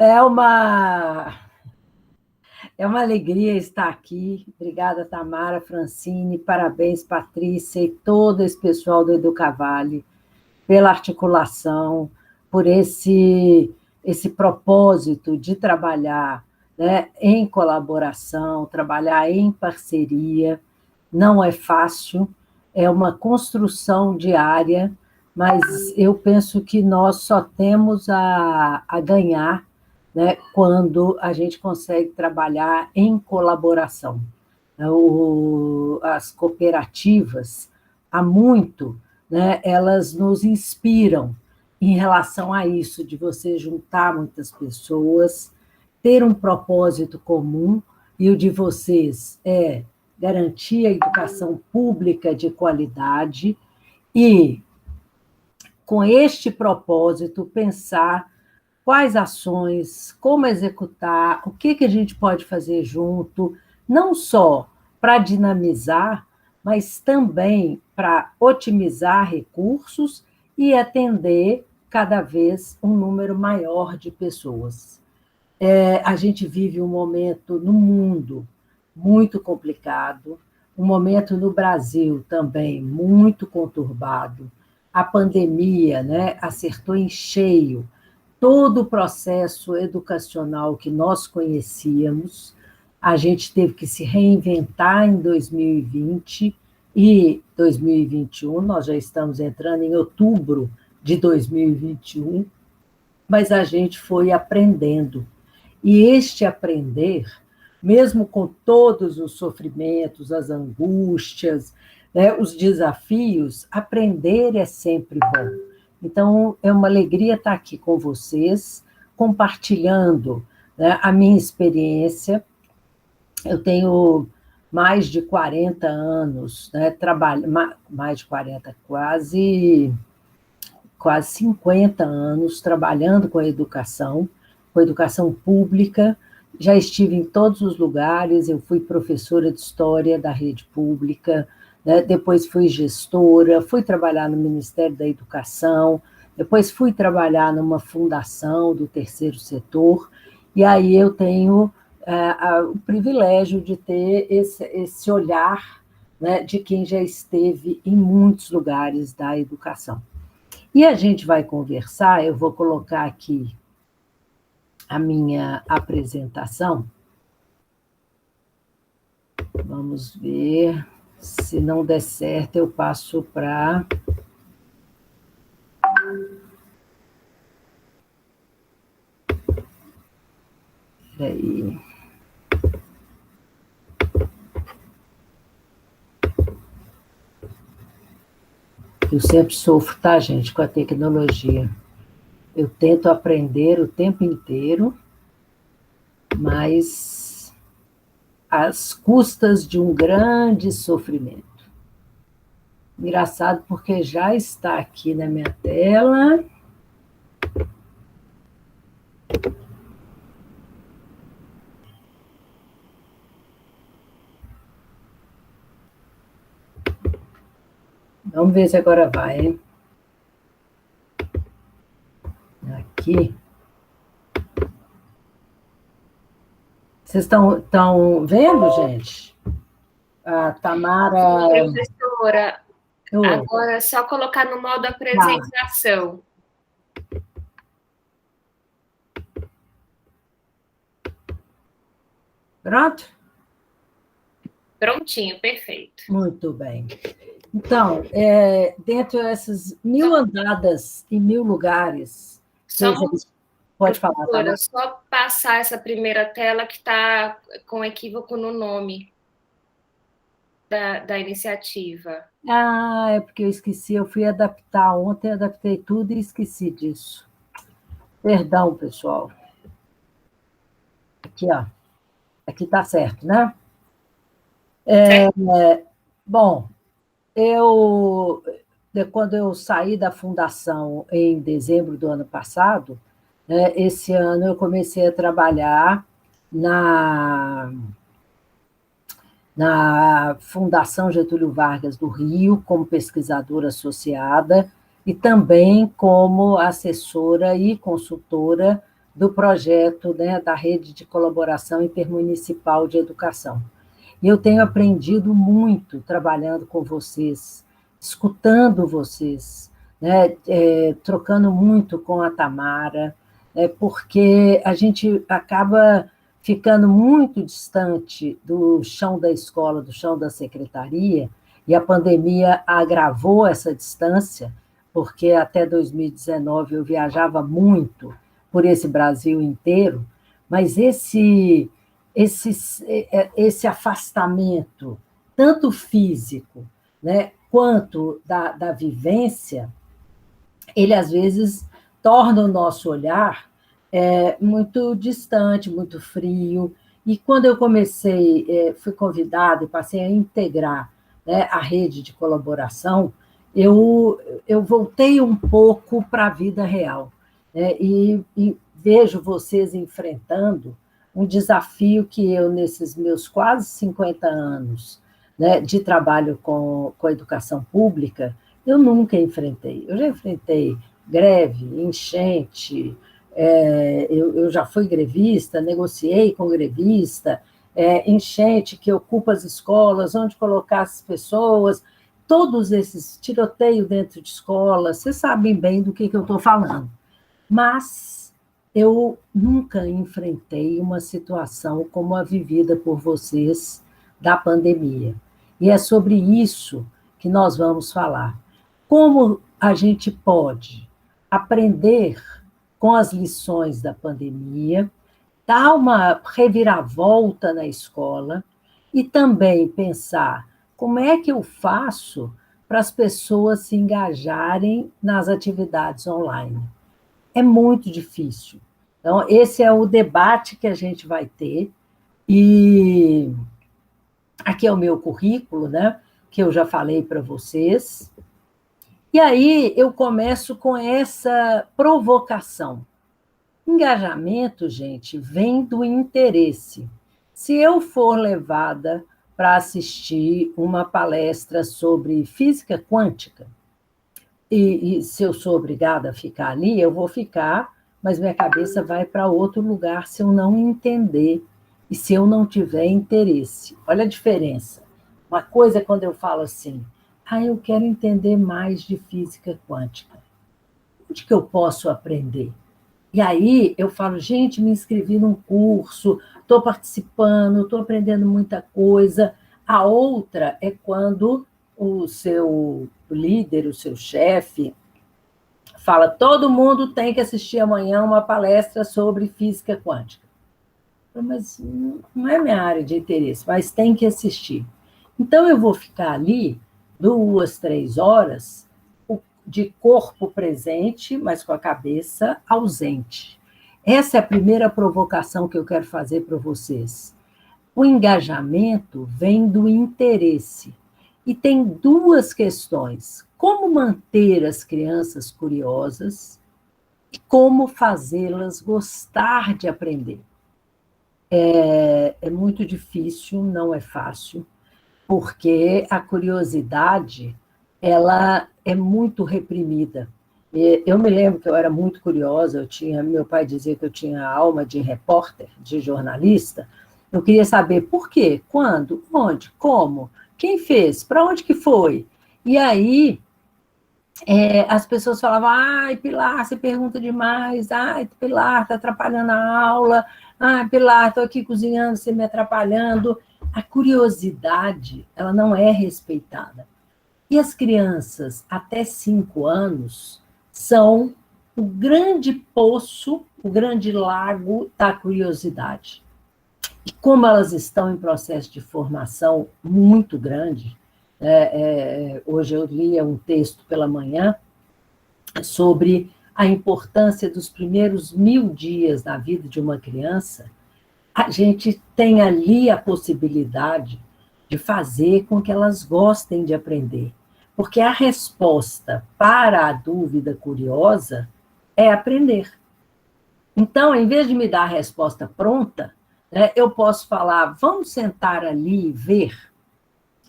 É uma, é uma alegria estar aqui. Obrigada, Tamara, Francine, parabéns, Patrícia e todo esse pessoal do Educavale pela articulação, por esse propósito de trabalhar, né, em colaboração, trabalhar em parceria. Não é fácil, é uma construção diária, mas eu penso que nós só temos a ganhar, né, quando a gente consegue trabalhar em colaboração. As cooperativas, há muito, né, elas nos inspiram em relação a isso, de você juntar muitas pessoas, ter um propósito comum, e o de vocês é garantir a educação pública de qualidade e, com este propósito, pensar quais ações, como executar, o que a gente pode fazer junto, não só para dinamizar, mas também para otimizar recursos e atender cada vez um número maior de pessoas. A gente vive um momento no mundo muito complicado, um momento no Brasil também muito conturbado. A pandemia, né, acertou em cheio todo o processo educacional que nós conhecíamos. A gente teve que se reinventar em 2020 e 2021, nós já estamos entrando em outubro de 2021, mas a gente foi aprendendo. E este aprender, mesmo com todos os sofrimentos, as angústias, né, os desafios, aprender é sempre bom. Então, é uma alegria estar aqui com vocês, compartilhando, né, a minha experiência. Eu tenho mais de 40 anos, né, mais de 40, quase 50 anos trabalhando com educação pública. Já estive em todos os lugares, eu fui professora de história da rede pública, né? Depois fui gestora, fui trabalhar no Ministério da Educação, depois fui trabalhar numa fundação do terceiro setor, e aí eu tenho o privilégio de ter esse olhar, né, de quem já esteve em muitos lugares da educação. E a gente vai conversar, eu vou colocar aqui a minha apresentação. Vamos ver. Se não der certo, eu passo para... Peraí. Eu sempre sofro, tá, gente, com a tecnologia. Eu tento aprender o tempo inteiro, mas às custas de um grande sofrimento. Engraçado, porque já está aqui na minha tela. Vamos ver se agora vai, hein? Aqui. Vocês estão vendo, gente? A Tamara... Professora, agora é só colocar no modo apresentação. Pronto? Prontinho, perfeito. Muito bem. Então, dentro dessas 1000 andadas e 1000 lugares... Pode falar, Tamara. Só passar essa primeira tela que está com equívoco no nome da iniciativa. É porque eu esqueci, eu fui adaptar ontem, adaptei tudo e esqueci disso. Perdão, pessoal. Aqui, ó. Aqui está certo, né? Bom, quando eu saí da fundação em dezembro do ano passado, né, esse ano eu comecei a trabalhar na Fundação Getúlio Vargas do Rio, como pesquisadora associada, e também como assessora e consultora do projeto, né, da Rede de Colaboração Intermunicipal de Educação. E eu tenho aprendido muito trabalhando com vocês, escutando vocês, né, trocando muito com a Tamara, porque a gente acaba ficando muito distante do chão da escola, do chão da secretaria, e a pandemia agravou essa distância, porque até 2019 eu viajava muito por esse Brasil inteiro, mas esse afastamento, tanto físico, né, quanto da vivência, ele às vezes torna o nosso olhar muito distante, muito frio. E quando eu fui convidada e passei a integrar, né, a rede de colaboração, eu voltei um pouco para a vida real, né, e vejo vocês enfrentando um desafio que eu, nesses meus quase 50 anos, né, de trabalho com a educação pública, eu nunca enfrentei. Eu já enfrentei greve, enchente, eu já fui grevista, negociei com grevista, enchente que ocupa as escolas, onde colocar as pessoas, todos esses tiroteios dentro de escolas, vocês sabem bem do que eu estou falando. Mas eu nunca enfrentei uma situação como a vivida por vocês da pandemia. E é sobre isso que nós vamos falar. Como a gente pode aprender com as lições da pandemia, dar uma reviravolta na escola e também pensar como é que eu faço para as pessoas se engajarem nas atividades online. É muito difícil. Então, esse é o debate que a gente vai ter, e aqui é o meu currículo, né, que eu já falei para vocês. E aí eu começo com essa provocação. Engajamento, gente, vem do interesse. Se eu for levada para assistir uma palestra sobre física quântica, e se eu sou obrigada a ficar ali, eu vou ficar, mas minha cabeça vai para outro lugar se eu não entender e se eu não tiver interesse. Olha a diferença. Uma coisa é quando eu falo assim, eu quero entender mais de física quântica. Onde que eu posso aprender? E aí eu falo, gente, me inscrevi num curso, estou participando, estou aprendendo muita coisa. A outra é quando o seu líder, o seu chefe, fala, todo mundo tem que assistir amanhã uma palestra sobre física quântica. Mas não é minha área de interesse, mas tem que assistir. Então, eu vou ficar ali 2, 3 horas de corpo presente, mas com a cabeça ausente. Essa é a primeira provocação que eu quero fazer para vocês. O engajamento vem do interesse. E tem 2 questões. Como manter as crianças curiosas e como fazê-las gostar de aprender. É muito difícil, não é fácil, porque a curiosidade ela é muito reprimida. Eu me lembro que eu era muito curiosa, meu pai dizia que eu tinha alma de repórter, de jornalista. Eu queria saber por quê, quando, onde, como, quem fez, para onde que foi. E aí as pessoas falavam, Pilar, você pergunta demais, Pilar, está atrapalhando a aula, Pilar, estou aqui cozinhando, você me atrapalhando. A curiosidade, ela não é respeitada. E as crianças até 5 anos são o grande poço, o grande lago da curiosidade. E como elas estão em processo de formação muito grande, hoje eu lia um texto pela manhã sobre a importância dos primeiros 1000 dias na vida de uma criança, a gente tem ali a possibilidade de fazer com que elas gostem de aprender. Porque a resposta para a dúvida curiosa é aprender. Então, em vez de me dar a resposta pronta, eu posso falar, vamos sentar ali e ver.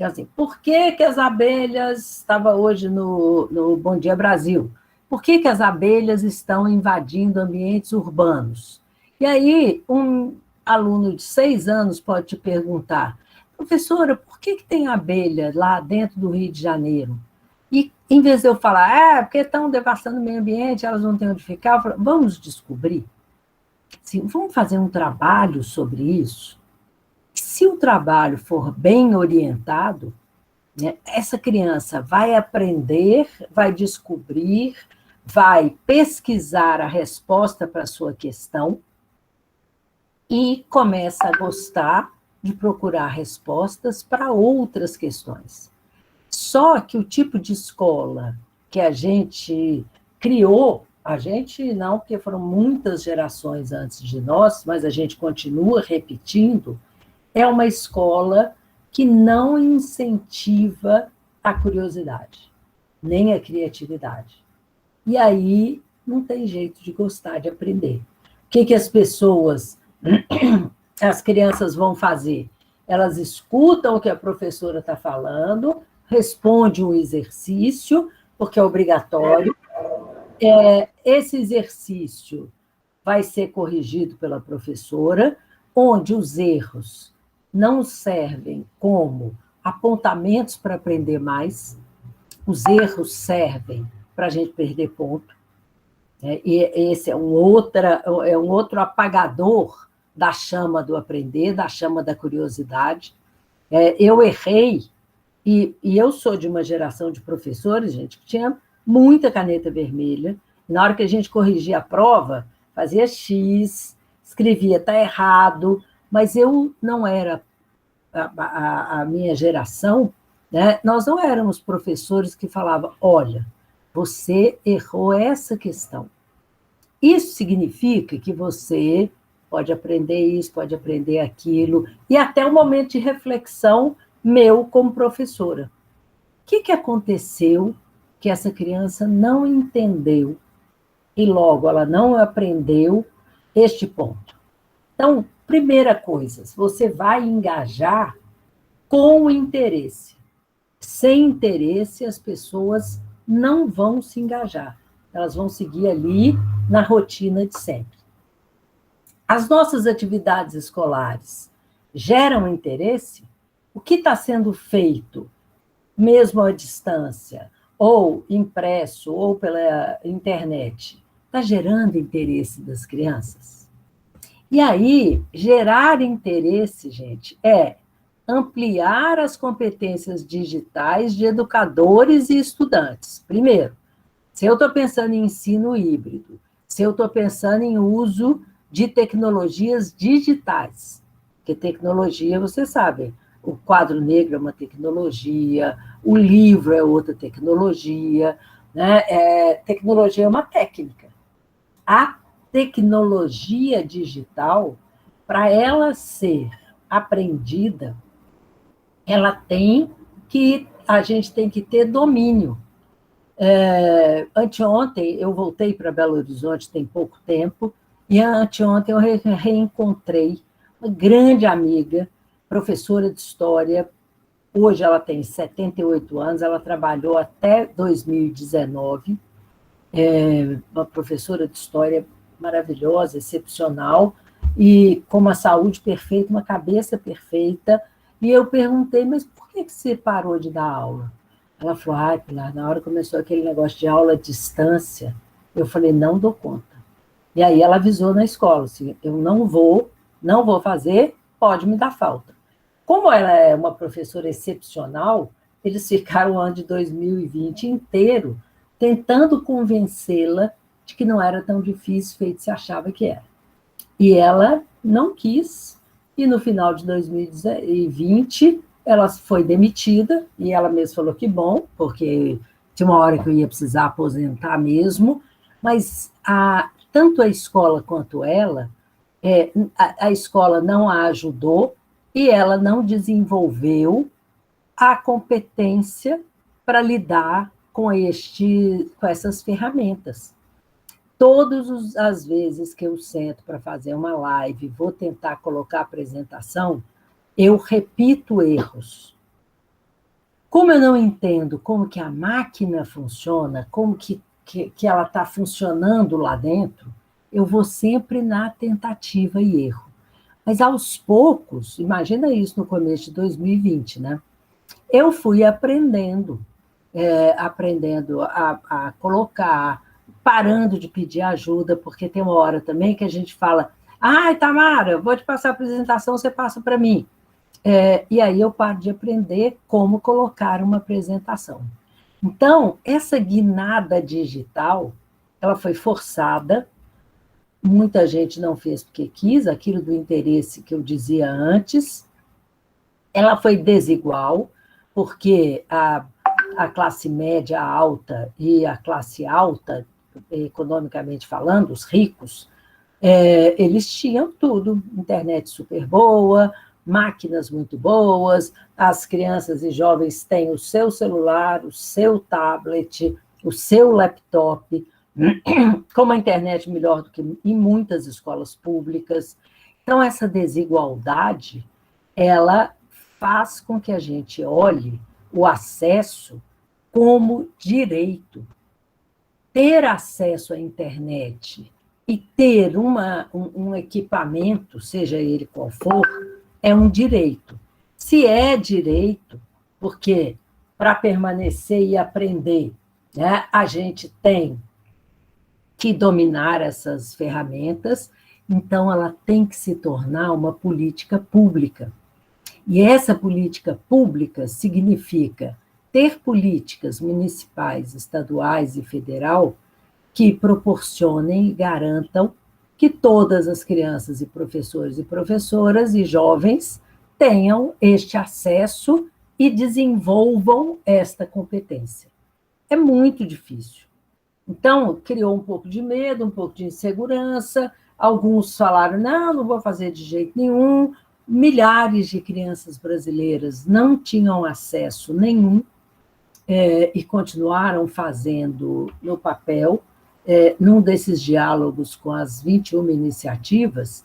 Assim, por que as abelhas, estava hoje no Bom Dia Brasil, por que as abelhas estão invadindo ambientes urbanos? E aí, um aluno de 6 anos pode te perguntar, professora, por que tem abelha lá dentro do Rio de Janeiro? E, em vez de eu falar, porque estão devastando o meio ambiente, elas não têm onde ficar, eu falo, vamos descobrir. Assim, vamos fazer um trabalho sobre isso. Se o trabalho for bem orientado, né, essa criança vai aprender, vai descobrir, vai pesquisar a resposta para a sua questão e começa a gostar de procurar respostas para outras questões. Só que o tipo de escola que a gente criou, a gente não, porque foram muitas gerações antes de nós, mas a gente continua repetindo, é uma escola que não incentiva a curiosidade, nem a criatividade. E aí não tem jeito de gostar de aprender. O que as pessoas, as crianças vão fazer? Elas escutam o que a professora está falando, responde um exercício, porque é obrigatório. Esse exercício vai ser corrigido pela professora, onde os erros não servem como apontamentos para aprender mais, os erros servem para a gente perder ponto. E esse é um outro apagador da chama do aprender, da chama da curiosidade. Eu errei, e eu sou de uma geração de professores, gente, que tinha muita caneta vermelha. Na hora que a gente corrigia a prova, fazia X, escrevia, está errado, mas eu não era, a minha geração, né, nós não éramos professores que falavam, olha, você errou essa questão. Isso significa que você pode aprender isso, pode aprender aquilo, e até o momento de reflexão meu como professora. O que aconteceu que essa criança não entendeu e logo ela não aprendeu este ponto? Então, primeira coisa, você vai engajar com interesse. Sem interesse, as pessoas não vão se engajar. Elas vão seguir ali na rotina de sempre. As nossas atividades escolares geram interesse? O que está sendo feito, mesmo à distância, ou impresso, ou pela internet, está gerando interesse das crianças? E aí, gerar interesse, gente, é ampliar as competências digitais de educadores e estudantes. Primeiro, se eu estou pensando em ensino híbrido, se eu estou pensando em uso de tecnologias digitais, porque tecnologia, vocês sabem, o quadro negro é uma tecnologia, o livro é outra tecnologia, né? Tecnologia é uma técnica. A tecnologia digital, para ela ser aprendida, a gente tem que ter domínio. Anteontem, eu voltei para Belo Horizonte, tem pouco tempo, e anteontem eu reencontrei uma grande amiga, professora de história, hoje ela tem 78 anos, ela trabalhou até 2019, uma professora de história maravilhosa, excepcional, e com uma saúde perfeita, uma cabeça perfeita, e eu perguntei, mas por que você parou de dar aula? Ela falou, Pilar, na hora que começou aquele negócio de aula à distância, eu falei, não dou conta. E aí ela avisou na escola, assim, eu não vou fazer, pode me dar falta. Como ela é uma professora excepcional, eles ficaram o ano de 2020 inteiro tentando convencê-la de que não era tão difícil feito se achava que era. E ela não quis, e no final de 2020 ela foi demitida, e ela mesma falou que bom, porque tinha uma hora que eu ia precisar aposentar mesmo, mas tanto a escola quanto ela, a escola não a ajudou e ela não desenvolveu a competência para lidar com essas ferramentas. Todas as vezes que eu sento para fazer uma live, vou tentar colocar apresentação, eu repito erros. Como eu não entendo como que a máquina funciona, como que ela está funcionando lá dentro, eu vou sempre na tentativa e erro. Mas, aos poucos, imagina isso no começo de 2020, né? Eu fui aprendendo, aprendendo a colocar, parando de pedir ajuda, porque tem uma hora também que a gente fala, ai, Tamara, vou te passar a apresentação, você passa para mim. E aí eu paro de aprender como colocar uma apresentação. Então, essa guinada digital, ela foi forçada, muita gente não fez porque quis, aquilo do interesse que eu dizia antes, ela foi desigual, porque a classe média alta e a classe alta, economicamente falando, os ricos, eles tinham tudo, internet super boa, máquinas muito boas, as crianças e jovens têm o seu celular, o seu tablet, o seu laptop, com uma internet melhor do que em muitas escolas públicas. Então, essa desigualdade, ela faz com que a gente olhe o acesso como direito. Ter acesso à internet e ter um equipamento, seja ele qual for, é um direito. Se é direito, porque para permanecer e aprender, né, a gente tem que dominar essas ferramentas, então ela tem que se tornar uma política pública. E essa política pública significa ter políticas municipais, estaduais e federal que proporcionem e garantam que todas as crianças e professores e professoras e jovens tenham este acesso e desenvolvam esta competência. É muito difícil. Então, criou um pouco de medo, um pouco de insegurança, alguns falaram, não vou fazer de jeito nenhum, milhares de crianças brasileiras não tinham acesso nenhum e continuaram fazendo no papel. Num desses diálogos com as 21 iniciativas,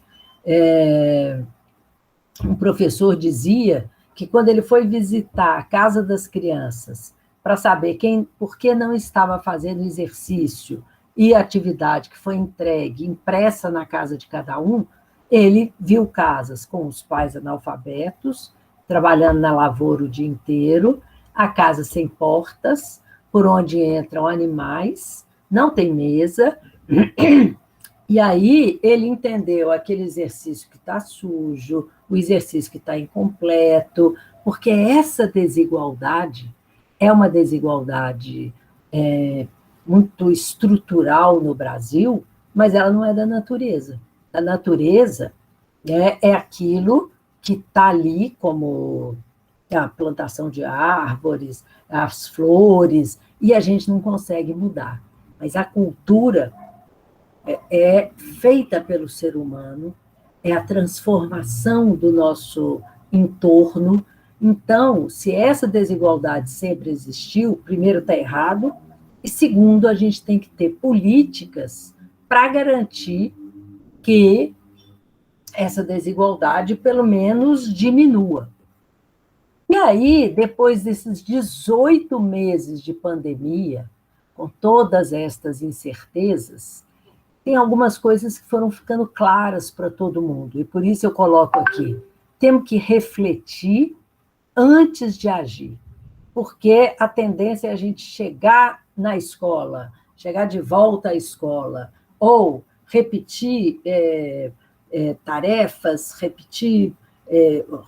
um professor dizia que quando ele foi visitar a Casa das Crianças para saber por que não estava fazendo exercício e atividade que foi entregue, impressa na casa de cada um, ele viu casas com os pais analfabetos, trabalhando na lavoura o dia inteiro, a casa sem portas, por onde entram animais, não tem mesa, e aí ele entendeu aquele exercício que está sujo, o exercício que está incompleto, porque essa desigualdade é uma desigualdade muito estrutural no Brasil, mas ela não é da natureza. A natureza é aquilo que está ali, como a plantação de árvores, as flores, e a gente não consegue mudar. Mas a cultura é feita pelo ser humano, é a transformação do nosso entorno. Então, se essa desigualdade sempre existiu, primeiro está errado, e segundo, a gente tem que ter políticas para garantir que essa desigualdade, pelo menos, diminua. E aí, depois desses 18 meses de pandemia, com todas estas incertezas, tem algumas coisas que foram ficando claras para todo mundo, e por isso eu coloco aqui, temos que refletir antes de agir, porque a tendência é a gente chegar na escola, chegar de volta à escola, ou repetir tarefas, repetir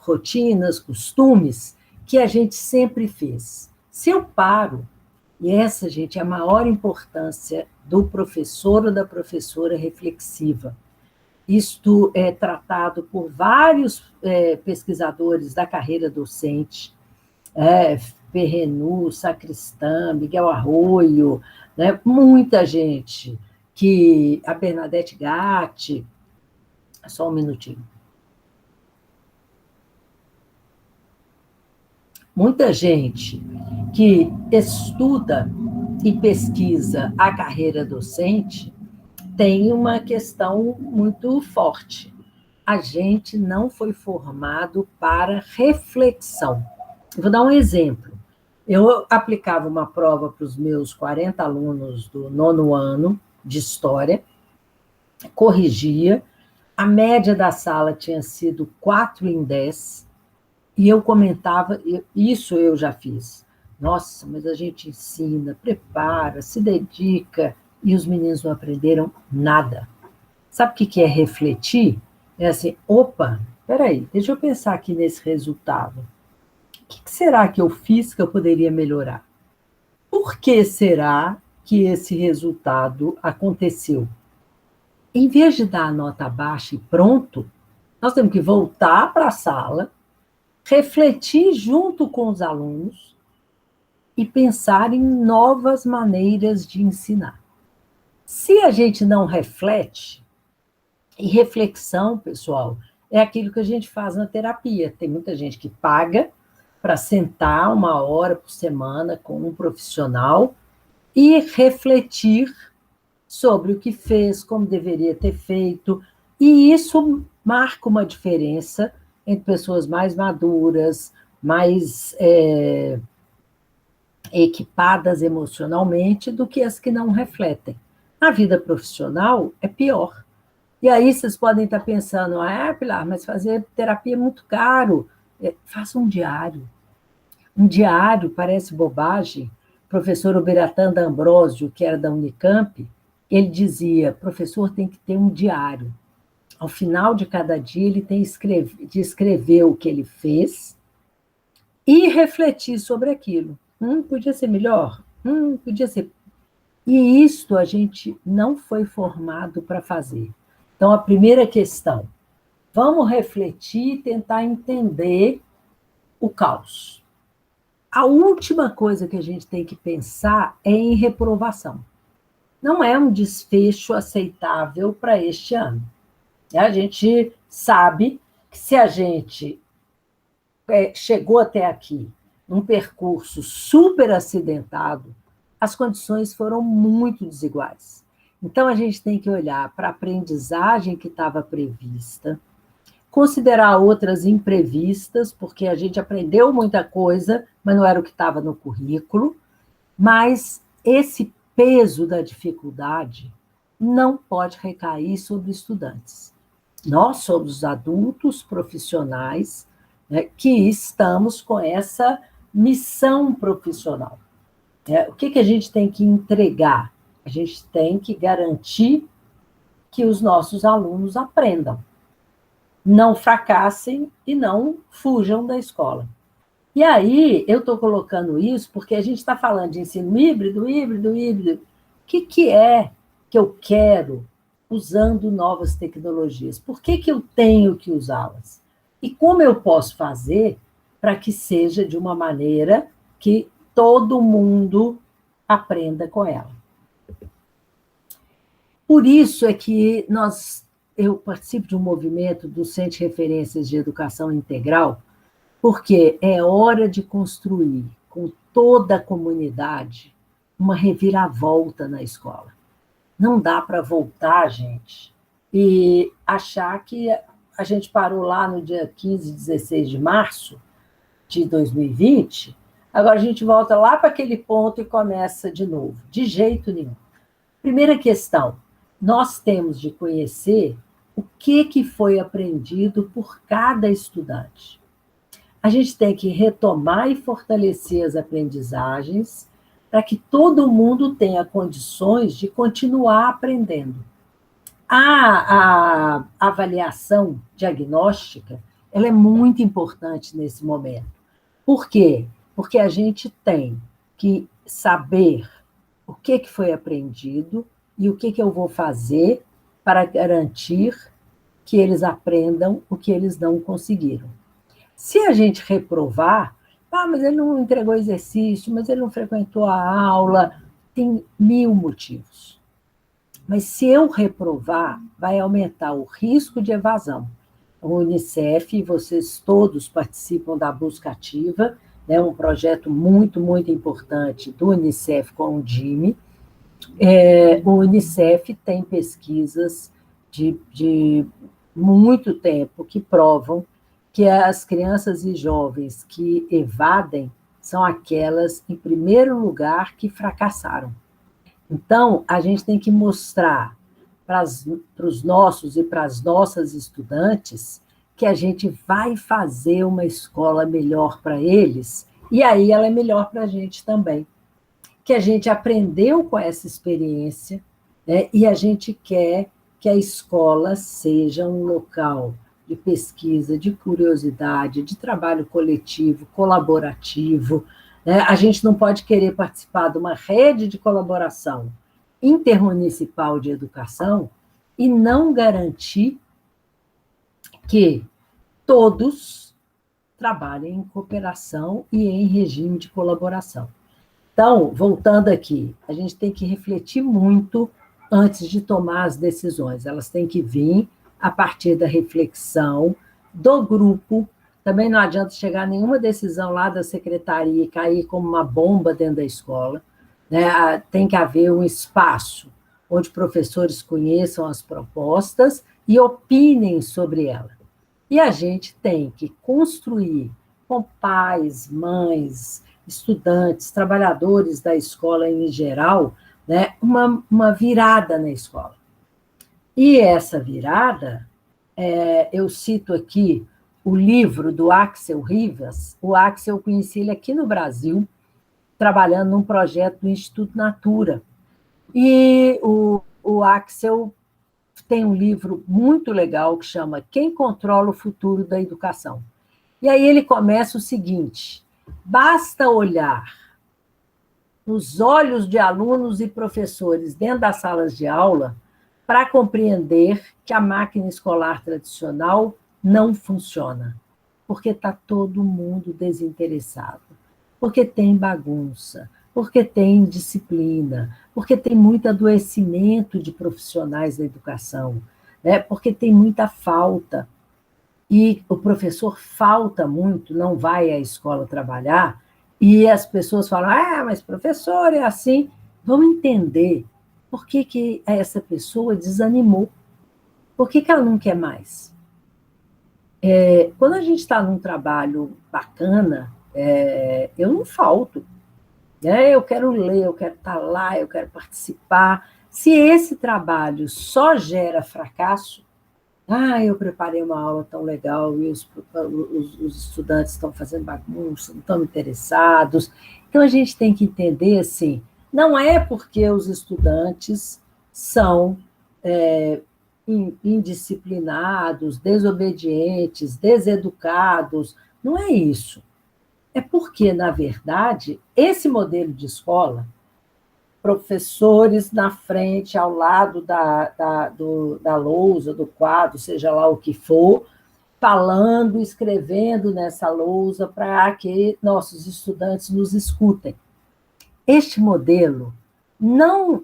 rotinas, costumes, que a gente sempre fez. Se eu paro, e essa, gente, é a maior importância do professor ou da professora reflexiva. Isto é tratado por vários pesquisadores da carreira docente, Perrenu, Sacristã, Miguel Arroio, né, muita gente, a Bernadette Gatti, só um minutinho. Muita gente que estuda e pesquisa a carreira docente tem uma questão muito forte. A gente não foi formado para reflexão. Vou dar um exemplo. Eu aplicava uma prova para os meus 40 alunos do 9º ano de História, corrigia, a média da sala tinha sido 4 em 10, e eu comentava, isso eu já fiz. Nossa, mas a gente ensina, prepara, se dedica, e os meninos não aprenderam nada. Sabe o que é refletir? É assim, opa, peraí, deixa eu pensar aqui nesse resultado. O que será que eu fiz que eu poderia melhorar? Por que será que esse resultado aconteceu? Em vez de dar a nota baixa e pronto, nós temos que voltar para a sala, refletir junto com os alunos e pensar em novas maneiras de ensinar. Se a gente não reflete, e reflexão, pessoal, é aquilo que a gente faz na terapia. Tem muita gente que paga para sentar 1 hora por semana com um profissional e refletir sobre o que fez, como deveria ter feito, e isso marca uma diferença entre pessoas mais maduras, mais equipadas emocionalmente, do que as que não refletem. Na vida profissional, é pior. E aí vocês podem estar pensando, Pilar, mas fazer terapia é muito caro. Faça um diário. Um diário parece bobagem. O professor Ubiratã D'Ambrosio, que era da Unicamp, ele dizia, professor tem que ter um diário. Ao final de cada dia, ele tem de escrever o que ele fez e refletir sobre aquilo. Podia ser melhor? Podia ser. E isto a gente não foi formado para fazer. Então, a primeira questão, vamos refletir e tentar entender o caos. A última coisa que a gente tem que pensar é em reprovação. Não é um desfecho aceitável para este ano. A gente sabe que se a gente chegou até aqui num percurso super acidentado, as condições foram muito desiguais. Então, a gente tem que olhar para a aprendizagem que estava prevista, considerar outras imprevistas, porque a gente aprendeu muita coisa, mas não era o que estava no currículo, mas esse peso da dificuldade não pode recair sobre estudantes. Nós somos adultos profissionais, né, que estamos com essa missão profissional. O que a gente tem que entregar? A gente tem que garantir que os nossos alunos aprendam, não fracassem e não fujam da escola. E aí, eu estou colocando isso porque a gente está falando de ensino híbrido. O que é que eu quero usando novas tecnologias? Por que eu tenho que usá-las? E como eu posso fazer para que seja de uma maneira que todo mundo aprenda com ela? Por isso é que eu participo de um movimento do Centro de Referências de Educação Integral, porque é hora de construir com toda a comunidade uma reviravolta na escola. Não dá para voltar, gente, e achar que a gente parou lá no dia 15, 16 de março de 2020, agora a gente volta lá para aquele ponto e começa de novo. De jeito nenhum. Primeira questão, nós temos de conhecer o que foi aprendido por cada estudante. A gente tem que retomar e fortalecer as aprendizagens para que todo mundo tenha condições de continuar aprendendo. A avaliação diagnóstica, ela é muito importante nesse momento. Por quê? Porque a gente tem que saber o que foi aprendido e o que eu vou fazer para garantir que eles aprendam o que eles não conseguiram. Se a gente reprovar, mas ele não entregou exercício, mas ele não frequentou a aula, tem 1000 motivos. Mas se eu reprovar, vai aumentar o risco de evasão. O Unicef, vocês todos participam da busca ativa, né, um projeto muito, muito importante do Unicef com o DIME. O Unicef tem pesquisas de muito tempo que provam que as crianças e jovens que evadem são aquelas, em primeiro lugar, que fracassaram. Então, a gente tem que mostrar para os nossos e para as nossas estudantes que a gente vai fazer uma escola melhor para eles, e aí ela é melhor para a gente também. Que a gente aprendeu com essa experiência, né, e a gente quer que a escola seja um local de pesquisa, de curiosidade, de trabalho coletivo, colaborativo, né? A gente não pode querer participar de uma rede de colaboração intermunicipal de educação e não garantir que todos trabalhem em cooperação e em regime de colaboração. Então, voltando aqui, a gente tem que refletir muito antes de tomar as decisões. Elas têm que vir a partir da reflexão do grupo. Também não adianta chegar a nenhuma decisão lá da secretaria e cair como uma bomba dentro da escola, né? Tem que haver um espaço onde professores conheçam as propostas e opinem sobre elas. E a gente tem que construir com pais, mães, estudantes, trabalhadores da escola em geral, né, uma virada na escola. E essa virada, eu cito aqui o livro do Axel Rivas. O Axel, eu conheci ele aqui no Brasil, trabalhando num projeto do Instituto Natura. E o Axel tem um livro muito legal que chama Quem Controla o Futuro da Educação. E aí ele começa o seguinte: basta olhar nos olhos de alunos e professores dentro das salas de aula para compreender que a máquina escolar tradicional não funciona, porque está todo mundo desinteressado, porque tem bagunça, porque tem indisciplina, porque tem muito adoecimento de profissionais da educação, né? Porque tem muita falta. E o professor falta muito, não vai à escola trabalhar, e as pessoas falam, mas professor é assim. Vamos entender por que essa pessoa desanimou, por que ela não quer mais. Quando a gente está num trabalho bacana, eu não falto. Eu quero ler, eu quero estar lá, eu quero participar. Se esse trabalho só gera fracasso, eu preparei uma aula tão legal e os estudantes estão fazendo bagunça, não estão interessados. Então, a gente tem que entender, assim, não é porque os estudantes são indisciplinados, desobedientes, deseducados, não é isso. É porque, na verdade, esse modelo de escola, professores na frente, ao lado da lousa, do quadro, seja lá o que for, falando, escrevendo nessa lousa para que nossos estudantes nos escutem. Este modelo não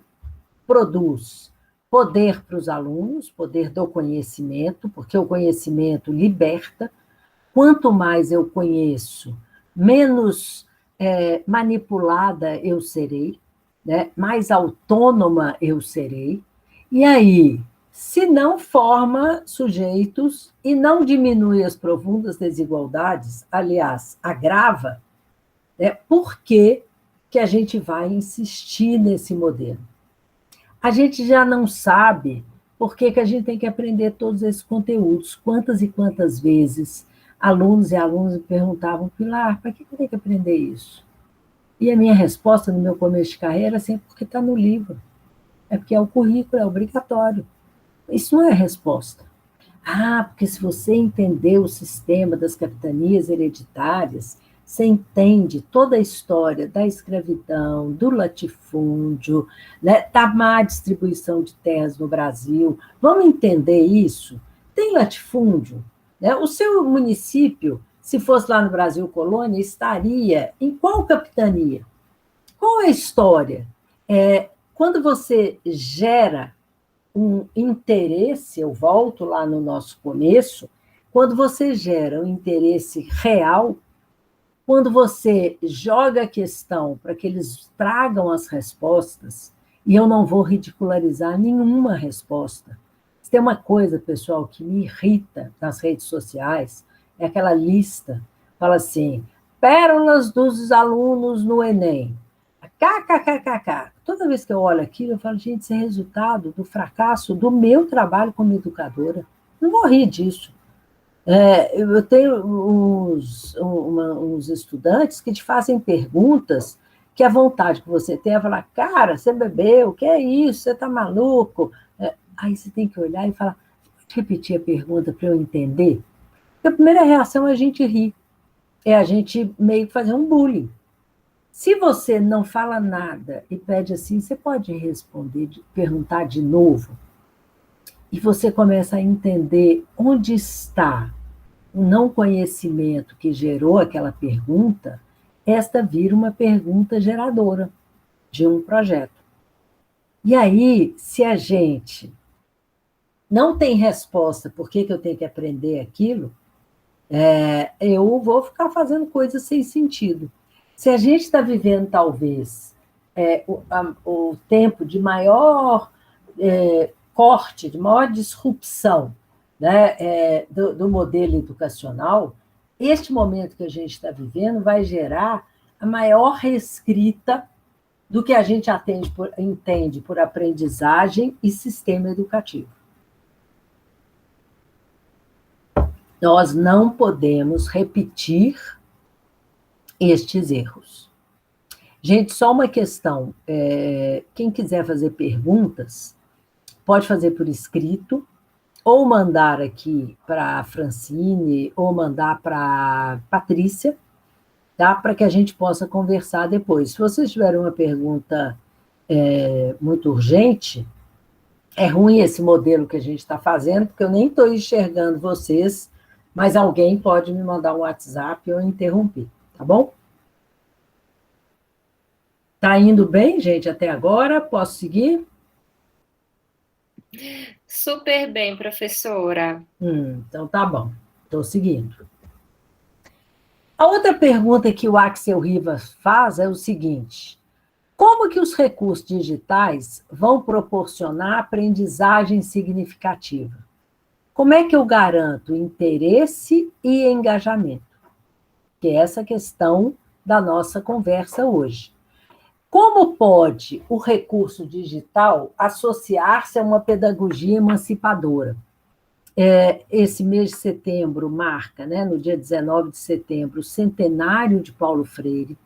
produz poder para os alunos, poder do conhecimento, porque o conhecimento liberta. Quanto mais eu conheço, menos manipulada eu serei, né? Mais autônoma eu serei. E aí, se não forma sujeitos e não diminui as profundas desigualdades, aliás, agrava, por que a gente vai insistir nesse modelo? A gente já não sabe por que a gente tem que aprender todos esses conteúdos. Quantas e quantas vezes alunos e alunas me perguntavam, Pilar, para que eu tenho que aprender isso? E a minha resposta no meu começo de carreira é sempre porque está no livro. É porque é o currículo, é obrigatório. Isso não é a resposta. Porque se você entender o sistema das capitanias hereditárias, você entende toda a história da escravidão, do latifúndio, né, da má distribuição de terras no Brasil. Vamos entender isso? Tem latifúndio, né? O seu município, se fosse lá no Brasil colônia, estaria em qual capitania? Qual é a história? Quando você gera um interesse, eu volto lá no nosso começo, quando você gera um interesse real, quando você joga a questão para que eles tragam as respostas, e eu não vou ridicularizar nenhuma resposta. Se tem uma coisa, pessoal, que me irrita nas redes sociais, é aquela lista, fala assim, pérolas dos alunos no Enem. kkkk. Toda vez que eu olho aquilo, eu falo, gente, isso é resultado do fracasso do meu trabalho como educadora. Não vou rir disso. Eu tenho uns estudantes que te fazem perguntas que a vontade que você tem é falar, cara, você bebeu, o que é isso? Você está maluco? Aí você tem que olhar e falar, pode repetir a pergunta para eu entender? Porque a primeira reação é a gente rir, é a gente meio que fazer um bullying. Se você não fala nada e pede assim, você pode responder, perguntar de novo, e você começa a entender onde está o não conhecimento que gerou aquela pergunta, esta vira uma pergunta geradora de um projeto. E aí, se a gente não tem resposta por que eu tenho que aprender aquilo, eu vou ficar fazendo coisas sem sentido. Se a gente está vivendo, talvez, o tempo de maior corte, de maior disrupção, né, do modelo educacional, este momento que a gente está vivendo vai gerar a maior reescrita do que a gente entende por aprendizagem e sistema educativo. Nós não podemos repetir estes erros. Gente, só uma questão. Quem quiser fazer perguntas, pode fazer por escrito, ou mandar aqui para a Francine, ou mandar para a Patrícia, tá? Para que a gente possa conversar depois. Se vocês tiverem uma pergunta muito urgente, é ruim esse modelo que a gente está fazendo, porque eu nem estou enxergando vocês, mas alguém pode me mandar um WhatsApp ou interromper, tá bom? Tá indo bem, gente, até agora? Posso seguir? Super bem, professora. Então tá bom, estou seguindo. A outra pergunta que o Axel Rivas faz é o seguinte: como que os recursos digitais vão proporcionar aprendizagem significativa? Como é que eu garanto interesse e engajamento? Que é essa questão da nossa conversa hoje. Como pode o recurso digital associar-se a uma pedagogia emancipadora? Esse mês de setembro marca, né, no dia 19 de setembro, o centenário de Paulo Freire.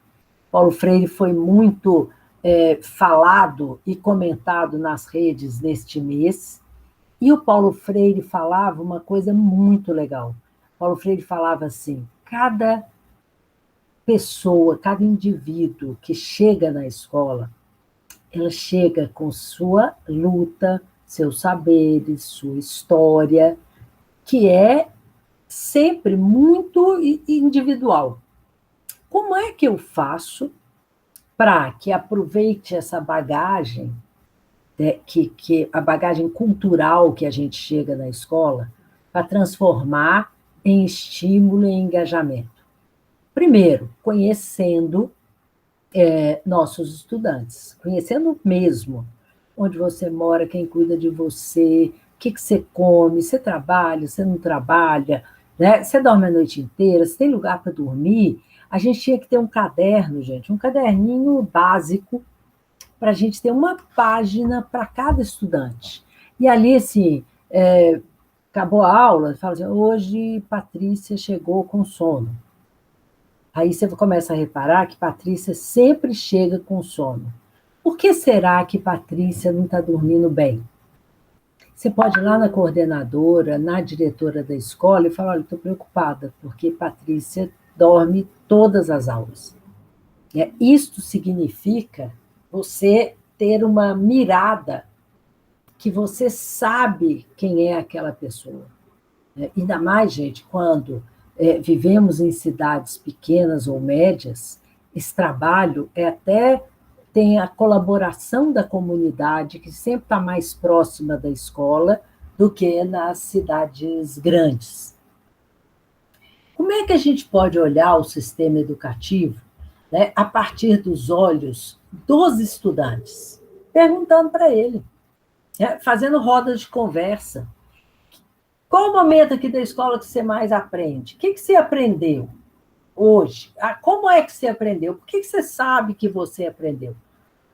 Paulo Freire foi muito falado e comentado nas redes neste mês. E o Paulo Freire falava uma coisa muito legal. Paulo Freire falava assim: cada pessoa, cada indivíduo que chega na escola, ela chega com sua luta, seus saberes, sua história, que é sempre muito individual. Como é que eu faço para que aproveite essa bagagem, que a bagagem cultural que a gente chega na escola, para transformar em estímulo e engajamento? Primeiro, conhecendo nossos estudantes, conhecendo mesmo onde você mora, quem cuida de você, o que você come, você trabalha, você não trabalha, né? Você dorme a noite inteira, você tem lugar para dormir. A gente tinha que ter um caderno, gente, um caderninho básico, para a gente ter uma página para cada estudante. E ali, assim, acabou a aula, fala assim: hoje Patrícia chegou com sono. Aí você começa a reparar que Patrícia sempre chega com sono. Por que será que Patrícia não está dormindo bem? Você pode ir lá na coordenadora, na diretora da escola e falar: olha, estou preocupada, porque Patrícia dorme todas as aulas. Isto significa você ter uma mirada que você sabe quem é aquela pessoa. Ainda mais, gente, quando vivemos em cidades pequenas ou médias, esse trabalho até tem a colaboração da comunidade, que sempre está mais próxima da escola do que nas cidades grandes. Como é que a gente pode olhar o sistema educativo, né, a partir dos olhos dos estudantes? Perguntando para ele, fazendo rodas de conversa. Qual o momento aqui da escola que você mais aprende? O que você aprendeu hoje? Como é que você aprendeu? Por que você sabe que você aprendeu?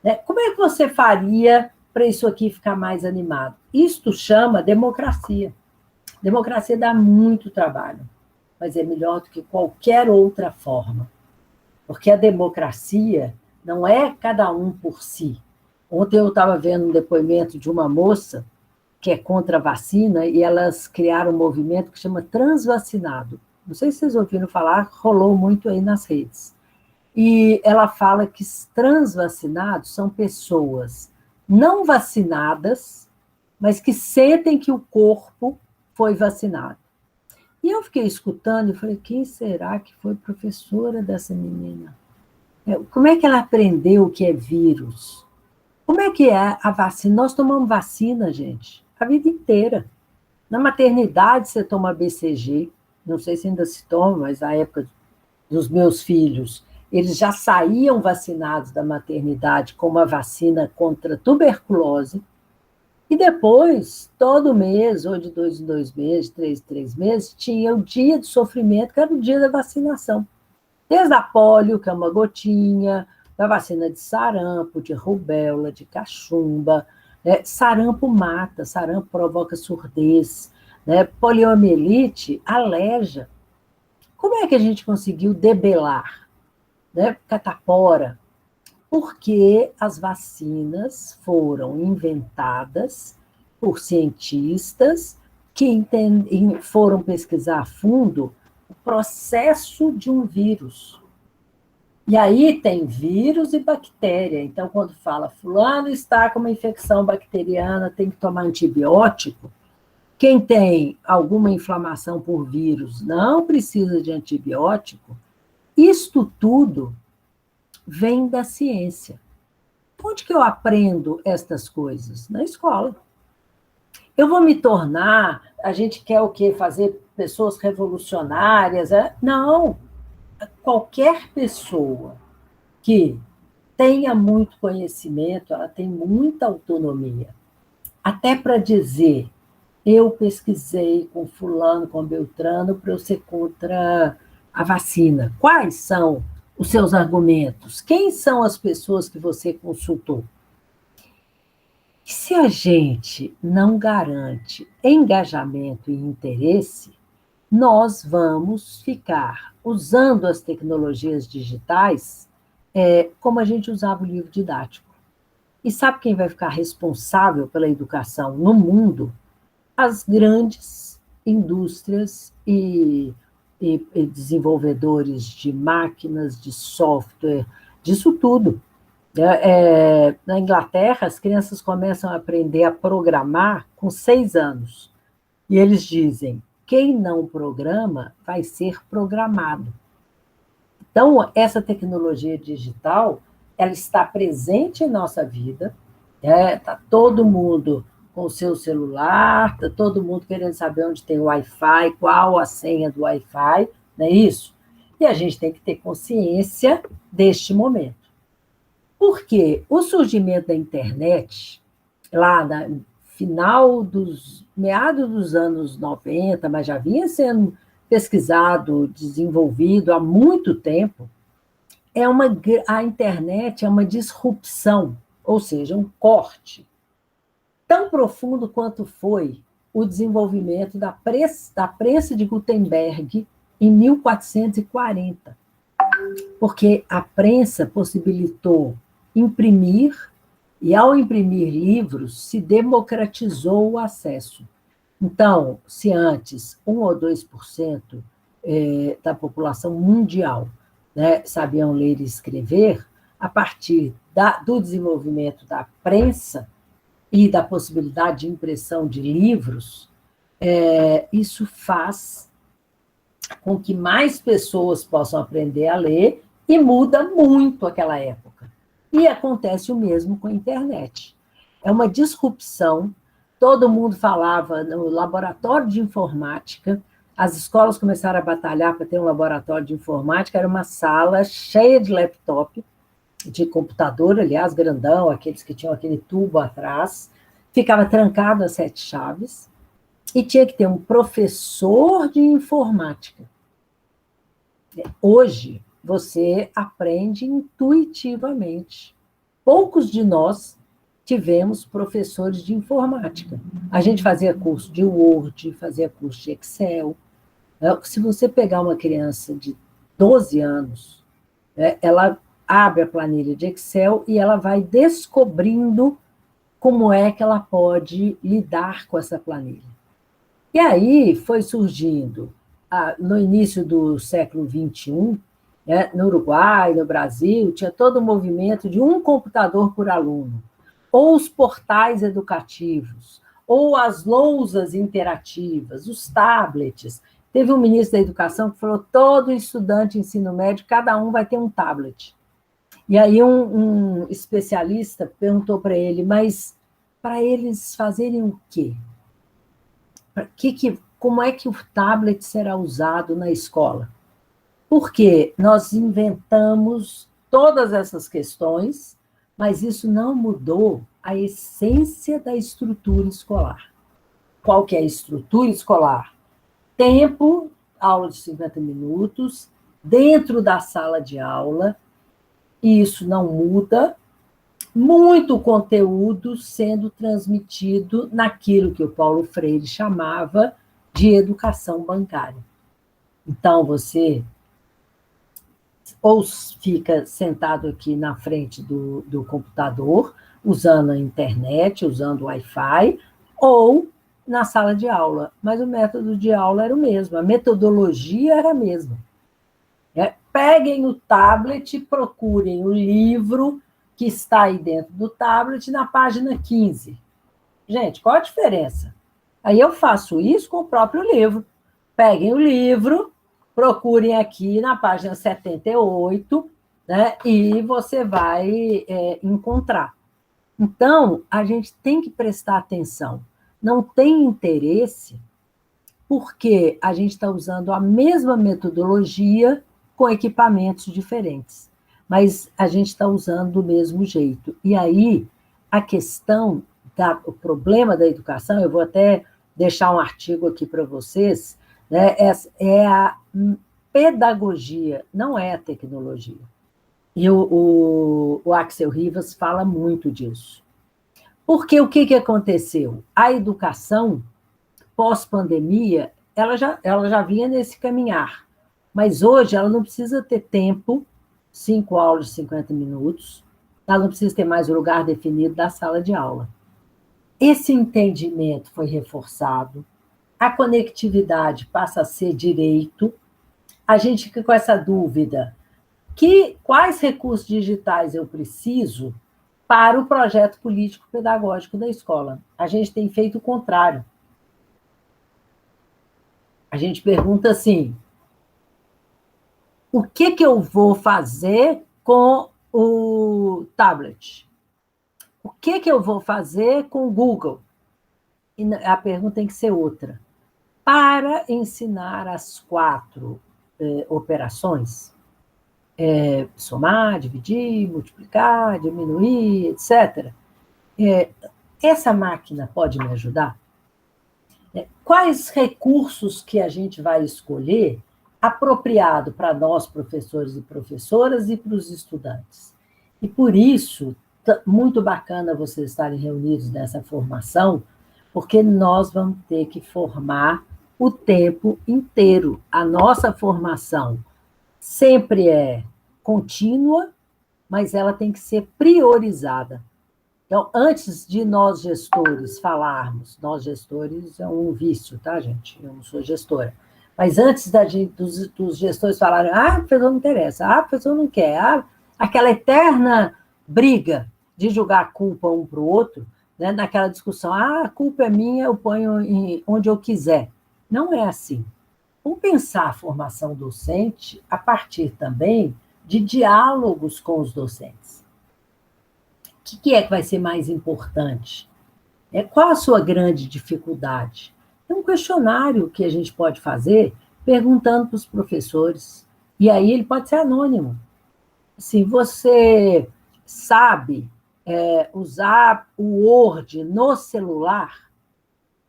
Né? Como é que você faria para isso aqui ficar mais animado? Isto chama democracia. Democracia dá muito trabalho, mas é melhor do que qualquer outra forma. Porque a democracia não é cada um por si. Ontem eu estava vendo um depoimento de uma moça que é contra a vacina e elas criaram um movimento que chama Transvacinado. Não sei se vocês ouviram falar, rolou muito aí nas redes. E ela fala que transvacinados são pessoas não vacinadas, mas que sentem que o corpo foi vacinado. E eu fiquei escutando e falei, quem será que foi professora dessa menina? Como é que ela aprendeu o que é vírus? Como é que é a vacina? Nós tomamos vacina, gente, a vida inteira. Na maternidade você toma BCG, não sei se ainda se toma, mas na época dos meus filhos, eles já saíam vacinados da maternidade com uma vacina contra tuberculose, e depois, todo mês, ou de 2 em 2 meses, de 3 em 3 meses, tinha o dia de sofrimento, que era o dia da vacinação. Desde a polio, que é uma gotinha, da vacina de sarampo, de rubéola, de cachumba. Né? Sarampo mata, sarampo provoca surdez. Né? Poliomielite aleja. Como é que a gente conseguiu debelar? Né? Catapora. Porque as vacinas foram inventadas por cientistas que foram pesquisar a fundo o processo de um vírus. E aí tem vírus e bactéria. Então, quando fala fulano está com uma infecção bacteriana, tem que tomar antibiótico, quem tem alguma inflamação por vírus não precisa de antibiótico. Isto tudo vem da ciência. Onde que eu aprendo estas coisas? Na escola. Eu vou me tornar, a gente quer o quê? Fazer pessoas revolucionárias? Não. Qualquer pessoa que tenha muito conhecimento, ela tem muita autonomia. Até para dizer, eu pesquisei com fulano, com Beltrano, para eu ser contra a vacina. Quais são os seus argumentos? Quem são as pessoas que você consultou? E se a gente não garante engajamento e interesse, nós vamos ficar usando as tecnologias digitais como a gente usava o livro didático. E sabe quem vai ficar responsável pela educação no mundo? As grandes indústrias e desenvolvedores de máquinas, de software, disso tudo. Na Inglaterra, as crianças começam a aprender a programar com 6 anos. E eles dizem, quem não programa vai ser programado. Então, essa tecnologia digital, ela está presente em nossa vida, está todo mundo com o seu celular, está todo mundo querendo saber onde tem o Wi-Fi, qual a senha do Wi-Fi, não é isso? E a gente tem que ter consciência deste momento. Porque o surgimento da internet, lá no final meados dos anos 90, mas já vinha sendo pesquisado, desenvolvido há muito tempo, a internet é uma disrupção, ou seja, um corte tão profundo quanto foi o desenvolvimento da prensa de Gutenberg em 1440. Porque a prensa possibilitou imprimir, e ao imprimir livros, se democratizou o acesso. Então, se antes 1 ou 2% da população mundial, né, sabiam ler e escrever, a partir do desenvolvimento da prensa e da possibilidade de impressão de livros, isso faz com que mais pessoas possam aprender a ler e muda muito aquela época. E acontece o mesmo com a internet. É uma disrupção. Todo mundo falava no laboratório de informática, as escolas começaram a batalhar para ter um laboratório de informática, era uma sala cheia de laptop, de computador, aliás, grandão, aqueles que tinham aquele tubo atrás, ficava trancado a 7 chaves, e tinha que ter um professor de informática. Hoje, você aprende intuitivamente. poucos de nós tivemos professores de informática. A gente fazia curso de Word, fazia curso de Excel. Se você pegar uma criança de 12 anos, ela abre a planilha de Excel e ela vai descobrindo como é que ela pode lidar com essa planilha. E aí foi surgindo, no início do século XXI, no Uruguai, no Brasil, tinha todo o movimento de um computador por aluno, ou os portais educativos, ou as lousas interativas, os tablets. Teve um ministro da Educação que falou: todo estudante de ensino médio, cada um vai ter um tablet. E aí um especialista perguntou para ele: mas para eles fazerem o quê? Como é que o tablet será usado na escola? Porque nós inventamos todas essas questões, mas isso não mudou a essência da estrutura escolar. Qual que é a estrutura escolar? Tempo, aula de 50 minutos, dentro da sala de aula, e isso não muda, muito conteúdo sendo transmitido naquilo que o Paulo Freire chamava de educação bancária. Então, você ou fica sentado aqui na frente do computador, usando a internet, usando o Wi-Fi, ou na sala de aula. Mas o método de aula era o mesmo, a metodologia era a mesma. Peguem o tablet, procurem o livro que está aí dentro do tablet na página 15. Gente, qual a diferença? Aí eu faço isso com o próprio livro. Peguem o livro, procurem aqui na página 78, né, e você vai encontrar. Então, a gente tem que prestar atenção. Não tem interesse porque a gente está usando a mesma metodologia com equipamentos diferentes, mas a gente está usando do mesmo jeito. E aí, o problema da educação, eu vou até deixar um artigo aqui para vocês, né, é a pedagogia, não é a tecnologia. E o Axel Rivas fala muito disso. Porque o que aconteceu? A educação, pós-pandemia, ela já vinha nesse caminhar. Mas hoje ela não precisa ter tempo, 5 aulas de 50 minutos, ela não precisa ter mais o lugar definido da sala de aula. Esse entendimento foi reforçado, a conectividade passa a ser direito, a gente fica com essa dúvida: quais recursos digitais eu preciso para o projeto político-pedagógico da escola? A gente tem feito o contrário. A gente pergunta assim: o que eu vou fazer com o tablet? O que eu vou fazer com o Google? E a pergunta tem que ser outra. Para ensinar as 4 operações, somar, dividir, multiplicar, diminuir, etc., essa máquina pode me ajudar? Quais recursos que a gente vai escolher apropriado para nós, professores e professoras, e para os estudantes? E por isso, muito bacana vocês estarem reunidos nessa formação, porque nós vamos ter que formar o tempo inteiro. A nossa formação sempre é contínua, mas ela tem que ser priorizada. Então, antes de nós gestores falarmos, nós gestores é um vício, tá, gente? Eu não sou gestora. Mas antes dos gestores falarem: a professor não interessa, a professor não quer, aquela eterna briga de jogar a culpa um para o outro, né, naquela discussão: a culpa é minha, eu ponho onde eu quiser. Não é assim. Vamos pensar a formação docente a partir também de diálogos com os docentes. O que é que vai ser mais importante? Qual a sua grande dificuldade? É um questionário que a gente pode fazer perguntando para os professores. E aí ele pode ser anônimo. Se você sabe usar o Word no celular,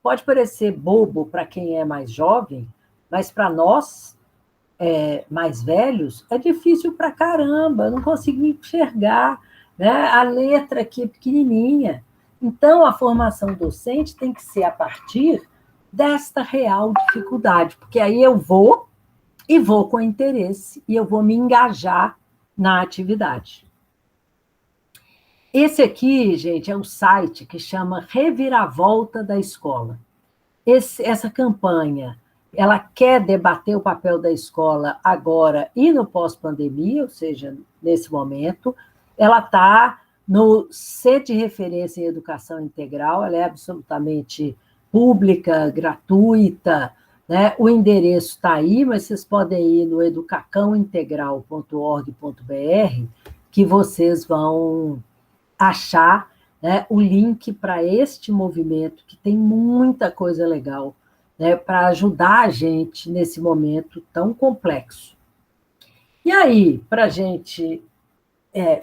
pode parecer bobo para quem é mais jovem, mas para nós, mais velhos, é difícil para caramba, eu não consigo enxergar né? A letra aqui é pequenininha. Então, a formação docente tem que ser a partir desta real dificuldade, porque aí eu vou com interesse e eu vou me engajar na atividade. Esse aqui, gente, é um site que chama Reviravolta da Escola. Essa campanha, ela quer debater o papel da escola agora e no pós-pandemia, ou seja, nesse momento. Ela está no C de Referência em Educação Integral, ela é absolutamente pública, gratuita, né? O endereço está aí, mas vocês podem ir no educacãointegral.org.br que vocês vão achar, né, o link para este movimento, que tem muita coisa legal, né, para ajudar a gente nesse momento tão complexo. E aí, para a gente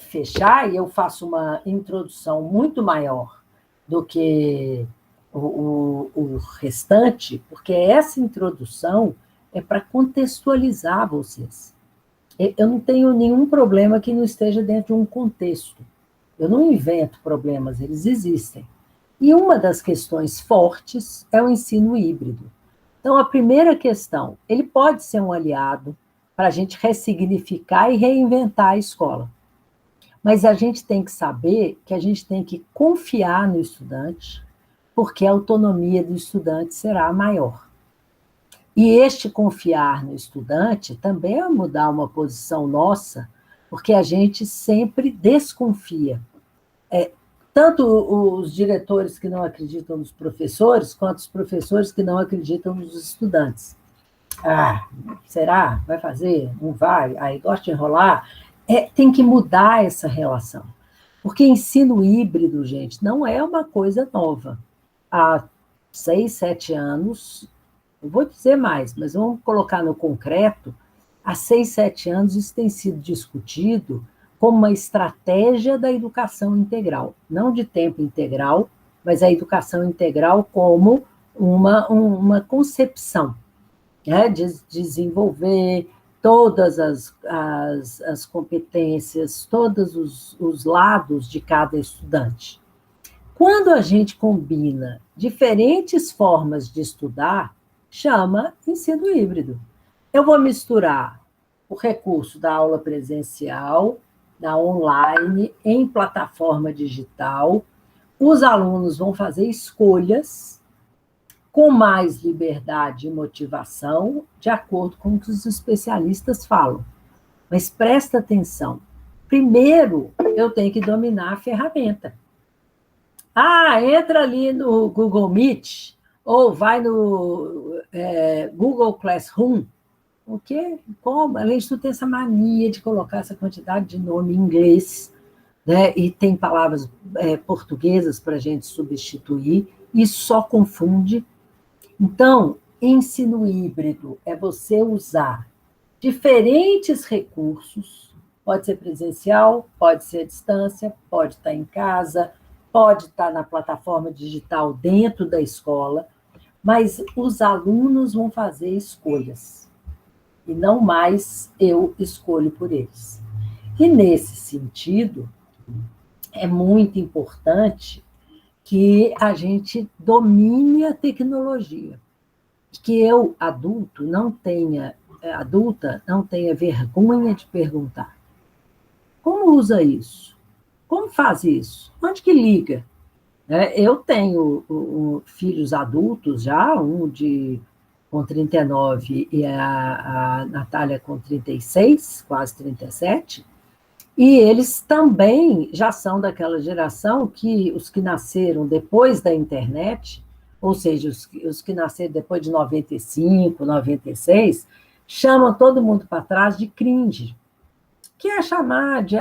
fechar, e eu faço uma introdução muito maior do que o restante, porque essa introdução é para contextualizar vocês. Eu não tenho nenhum problema que não esteja dentro de um contexto. Eu não invento problemas, eles existem. E uma das questões fortes é o ensino híbrido. Então, a primeira questão, ele pode ser um aliado para a gente ressignificar e reinventar a escola. Mas a gente tem que saber que a gente tem que confiar no estudante, porque a autonomia do estudante será maior. E este confiar no estudante também é mudar uma posição nossa, porque a gente sempre desconfia. Tanto os diretores que não acreditam nos professores, quanto os professores que não acreditam nos estudantes. Ah, será? Vai fazer? Não vai? Aí gosta de enrolar? Tem que mudar essa relação. Porque ensino híbrido, gente, não é uma coisa nova. Há 6, 7 anos, eu vou dizer mais, mas vamos colocar no concreto, há 6, 7 anos isso tem sido discutido como uma estratégia da educação integral, não de tempo integral, mas a educação integral como uma concepção, né, de desenvolver todas as competências, todos os lados de cada estudante. Quando a gente combina diferentes formas de estudar, chama ensino híbrido. Eu vou misturar o recurso da aula presencial, da online, em plataforma digital. Os alunos vão fazer escolhas com mais liberdade e motivação, de acordo com o que os especialistas falam. Mas presta atenção. Primeiro, eu tenho que dominar a ferramenta. Entra ali no Google Meet, ou vai no Google Classroom. O quê? Como? Além de tudo, tem essa mania de colocar essa quantidade de nome em inglês, né? E tem palavras portuguesas para a gente substituir, e só confunde. Então, ensino híbrido é você usar diferentes recursos, pode ser presencial, pode ser à distância, pode estar em casa, pode estar na plataforma digital dentro da escola, mas os alunos vão fazer escolhas, e não mais eu escolho por eles. E, nesse sentido, é muito importante que a gente domine a tecnologia, que eu, adulta, não tenha vergonha de perguntar. Como usa isso? Como faz isso? Onde que liga? Eu tenho filhos adultos já, com 39 e a Natália com 36, quase 37, e eles também já são daquela geração que os que nasceram depois da internet, ou seja, os que nasceram depois de 95, 96, chamam todo mundo para trás de cringe, que é chamar de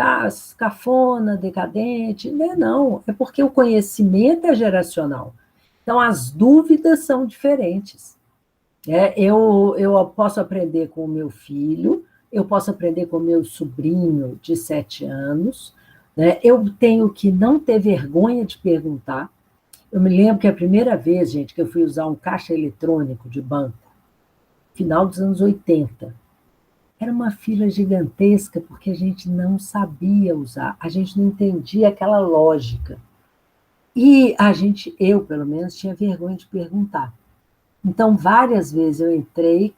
cafona, decadente. Não, é porque o conhecimento é geracional. Então, as dúvidas são diferentes. Eu posso aprender com o meu filho, eu posso aprender com o meu sobrinho de 7 anos, né? Eu tenho que não ter vergonha de perguntar. Eu me lembro que a primeira vez, gente, que eu fui usar um caixa eletrônico de banco, final dos anos 80, Era uma fila gigantesca, porque a gente não sabia usar, a gente não entendia aquela lógica. E eu, pelo menos, tinha vergonha de perguntar. Então, várias vezes eu entrei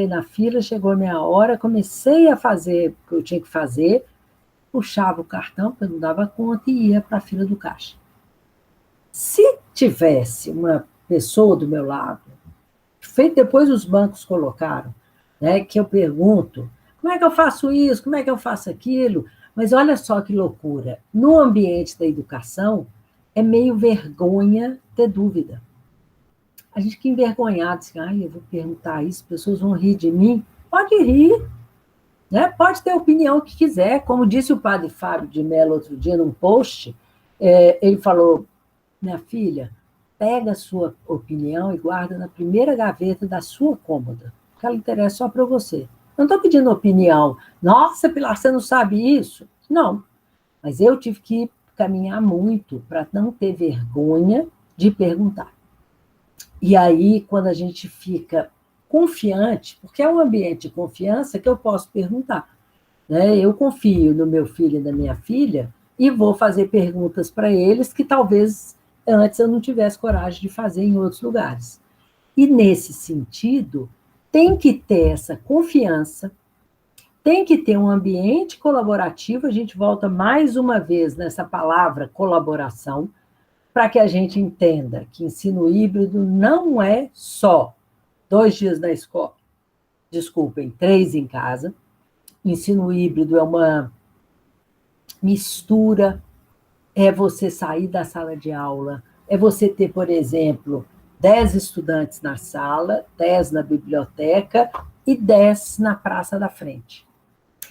na fila, chegou a minha hora, comecei a fazer o que eu tinha que fazer, puxava o cartão, porque eu não dava conta, e ia para a fila do caixa. Se tivesse uma pessoa do meu lado, feito depois os bancos colocaram, né, que eu pergunto, como é que eu faço isso, como é que eu faço aquilo? Mas olha só que loucura, no ambiente da educação, é meio vergonha ter dúvida. A gente fica envergonhado, assim, ai, eu vou perguntar isso, as pessoas vão rir de mim. Pode rir, né? Pode ter a opinião que quiser. Como disse o padre Fábio de Mello outro dia num post, ele falou, minha filha, pega a sua opinião e guarda na primeira gaveta da sua cômoda, porque ela interessa só para você. Não estou pedindo opinião. Nossa, Pilar, você não sabe isso? Não. Mas eu tive que caminhar muito para não ter vergonha de perguntar. E aí, quando a gente fica confiante, porque é um ambiente de confiança que eu posso perguntar, né? Eu confio no meu filho e na minha filha e vou fazer perguntas para eles que talvez antes eu não tivesse coragem de fazer em outros lugares. E, nesse sentido, tem que ter essa confiança, tem que ter um ambiente colaborativo, a gente volta mais uma vez nessa palavra colaboração, para que a gente entenda que ensino híbrido não é só 2 dias na escola, desculpem, 3 em casa. Ensino híbrido é uma mistura, é você sair da sala de aula, é você ter, por exemplo, 10 estudantes na sala, 10 na biblioteca e 10 na praça da frente.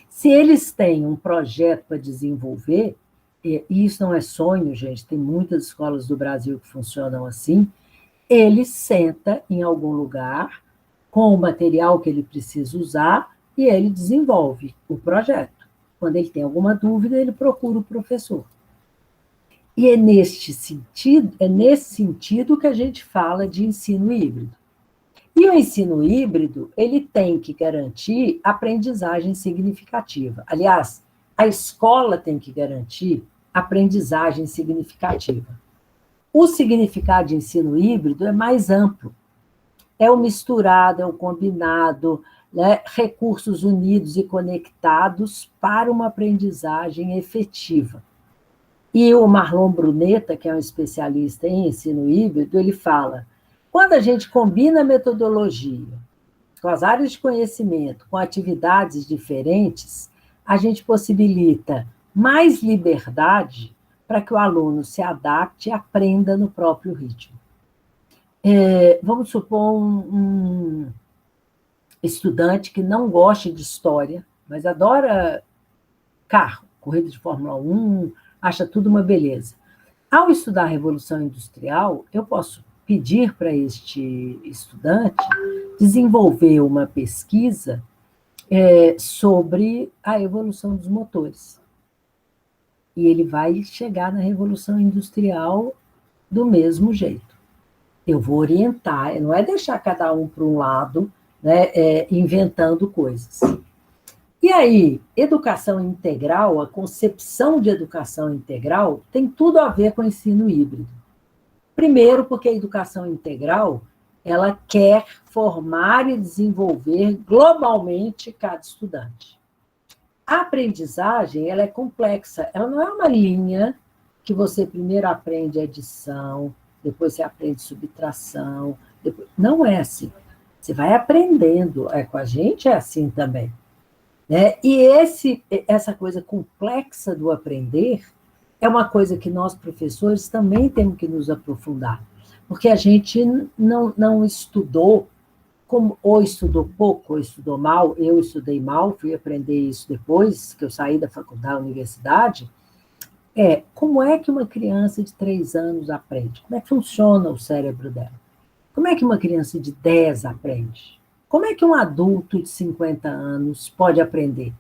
Se eles têm um projeto para desenvolver, e isso não é sonho, gente, tem muitas escolas do Brasil que funcionam assim, ele senta em algum lugar com o material que ele precisa usar e ele desenvolve o projeto. Quando ele tem alguma dúvida, ele procura o professor. E é nesse sentido que a gente fala de ensino híbrido. E o ensino híbrido, ele tem que garantir aprendizagem significativa. Aliás, a escola tem que garantir aprendizagem significativa. O significado de ensino híbrido é mais amplo. É o misturado, é o combinado, né? Recursos unidos e conectados para uma aprendizagem efetiva. E o Marlon Brunetta, que é um especialista em ensino híbrido, ele fala, quando a gente combina a metodologia com as áreas de conhecimento, com atividades diferentes, a gente possibilita mais liberdade para que o aluno se adapte e aprenda no próprio ritmo. Vamos supor um estudante que não gosta de história, mas adora carro, corrida de Fórmula 1, acha tudo uma beleza. Ao estudar a Revolução Industrial, eu posso pedir para este estudante desenvolver uma pesquisa sobre a evolução dos motores. E ele vai chegar na Revolução Industrial do mesmo jeito. Eu vou orientar, não é deixar cada um para um lado, né, inventando coisas. E aí, educação integral, a concepção de educação integral tem tudo a ver com o ensino híbrido. Primeiro, porque a educação integral, ela quer formar e desenvolver globalmente cada estudante. A aprendizagem, ela é complexa, ela não é uma linha que você primeiro aprende adição, depois você aprende subtração, depois... não é assim. Você vai aprendendo, com a gente é assim também. Né? E essa coisa complexa do aprender é uma coisa que nós, professores, também temos que nos aprofundar, porque a gente não estudou, ou estudou pouco, ou estudou mal. Eu estudei mal, fui aprender isso depois que eu saí da faculdade, da universidade. Como é que uma criança de 3 anos aprende? Como é que funciona o cérebro dela? Como é que uma criança de 10 aprende? Como é que um adulto de 50 anos pode aprender?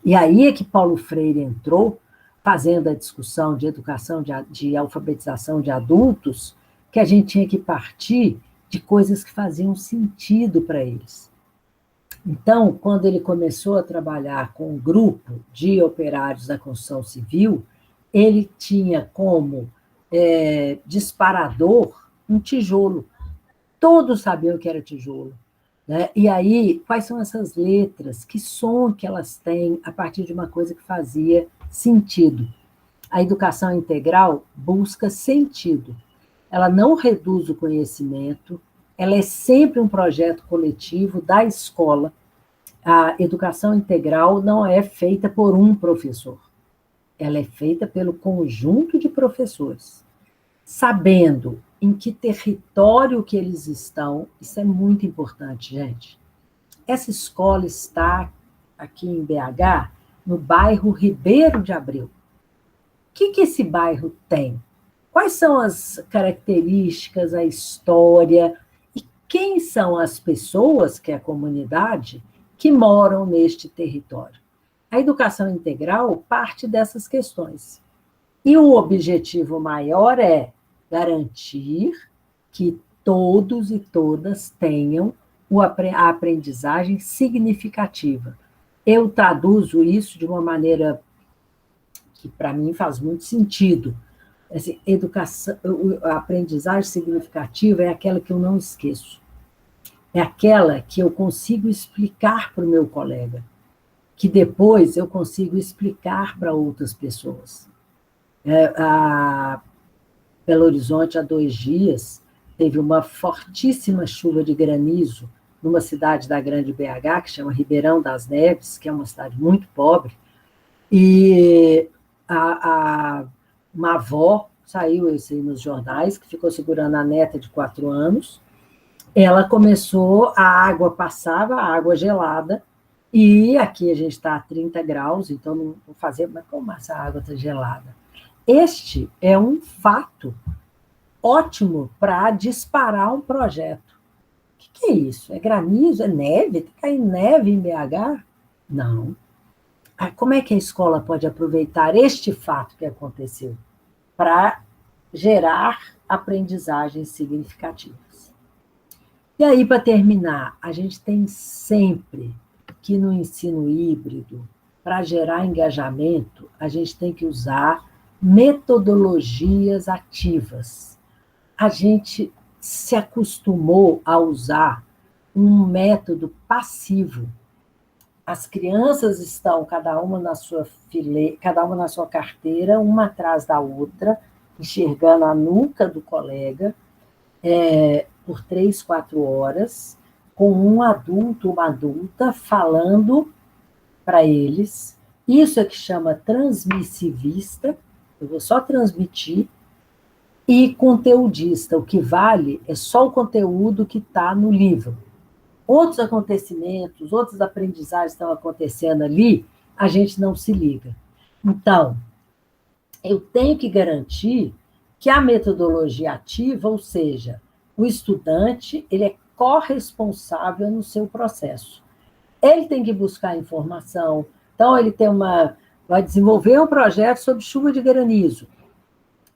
E aí é que Paulo Freire entrou, fazendo a discussão de educação, de alfabetização de adultos, que a gente tinha que partir de coisas que faziam sentido para eles. Então, quando ele começou a trabalhar com um grupo de operários da construção civil, ele tinha como disparador um tijolo. Todos sabiam que era tijolo. Né? E aí, quais são essas letras? Que som que elas têm a partir de uma coisa que fazia sentido? A educação integral busca sentido. Ela não reduz o conhecimento, ela é sempre um projeto coletivo da escola. A educação integral não é feita por um professor, ela é feita pelo conjunto de professores, sabendo em que território que eles estão. Isso é muito importante, gente. Essa escola está aqui em BH, no bairro Ribeiro de Abreu. O que esse bairro tem? Quais são as características, a história, e quem são as pessoas, que é a comunidade, que moram neste território? A educação integral parte dessas questões. E o objetivo maior é garantir que todos e todas tenham a aprendizagem significativa. Eu traduzo isso de uma maneira que, para mim, faz muito sentido. Assim, a aprendizagem significativa é aquela que eu não esqueço. É aquela que eu consigo explicar para o meu colega, que depois eu consigo explicar para outras pessoas. A Belo Horizonte, há 2 dias, teve uma fortíssima chuva de granizo numa cidade da Grande BH, que chama Ribeirão das Neves, que é uma cidade muito pobre, e uma avó, saiu isso aí nos jornais, que ficou segurando a neta de 4 anos, ela começou, a água passava, a água gelada, e aqui a gente está a 30 graus, então não vou fazer, mas como essa água está gelada? Este é um fato ótimo para disparar um projeto. O que é isso? É granizo? É neve? Está caindo neve em BH? Não. Como é que a escola pode aproveitar este fato que aconteceu para gerar aprendizagens significativas? E aí, para terminar, a gente tem sempre que no ensino híbrido, para gerar engajamento, a gente tem que usar metodologias ativas. A gente se acostumou a usar um método passivo. As crianças estão cada uma na sua fileira, cada uma na sua carteira, uma atrás da outra, enxergando a nuca do colega, por 3, 4 horas, com um adulto, uma adulta, falando para eles. Isso é que chama transmissivista, eu vou só transmitir, e conteudista. O que vale é só o conteúdo que está no livro. Outros acontecimentos, outras aprendizagens estão acontecendo ali, a gente não se liga. Então, eu tenho que garantir que a metodologia ativa, ou seja, o estudante, ele é corresponsável no seu processo. Ele tem que buscar informação. Então, ele vai desenvolver um projeto sobre chuva de granizo.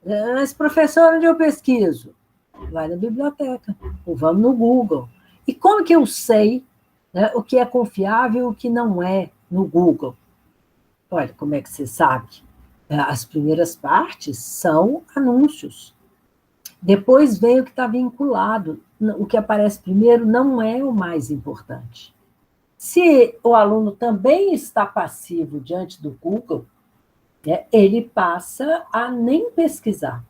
Mas, professor, onde eu pesquiso? Vai na biblioteca, ou vamos no Google. E como que eu sei, né, o que é confiável e o que não é no Google? Olha, como é que você sabe? As primeiras partes são anúncios. Depois vem o que está vinculado. O que aparece primeiro não é o mais importante. Se o aluno também está passivo diante do Google, ele passa a nem pesquisar.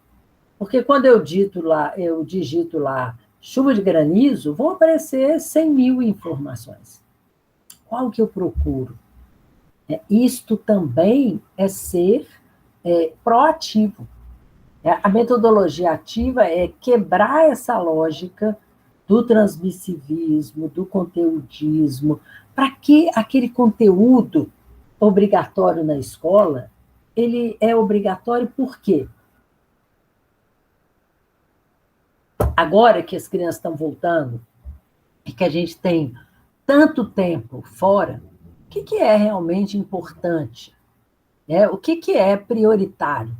Porque quando eu digito lá chuva de granizo, vão aparecer 100.000 informações. Qual que eu procuro? Isto também é ser proativo. A metodologia ativa é quebrar essa lógica do transmissivismo, do conteudismo, para que aquele conteúdo obrigatório na escola, ele é obrigatório por quê? Agora que as crianças estão voltando e que a gente tem tanto tempo fora, o que é realmente importante? O que é prioritário?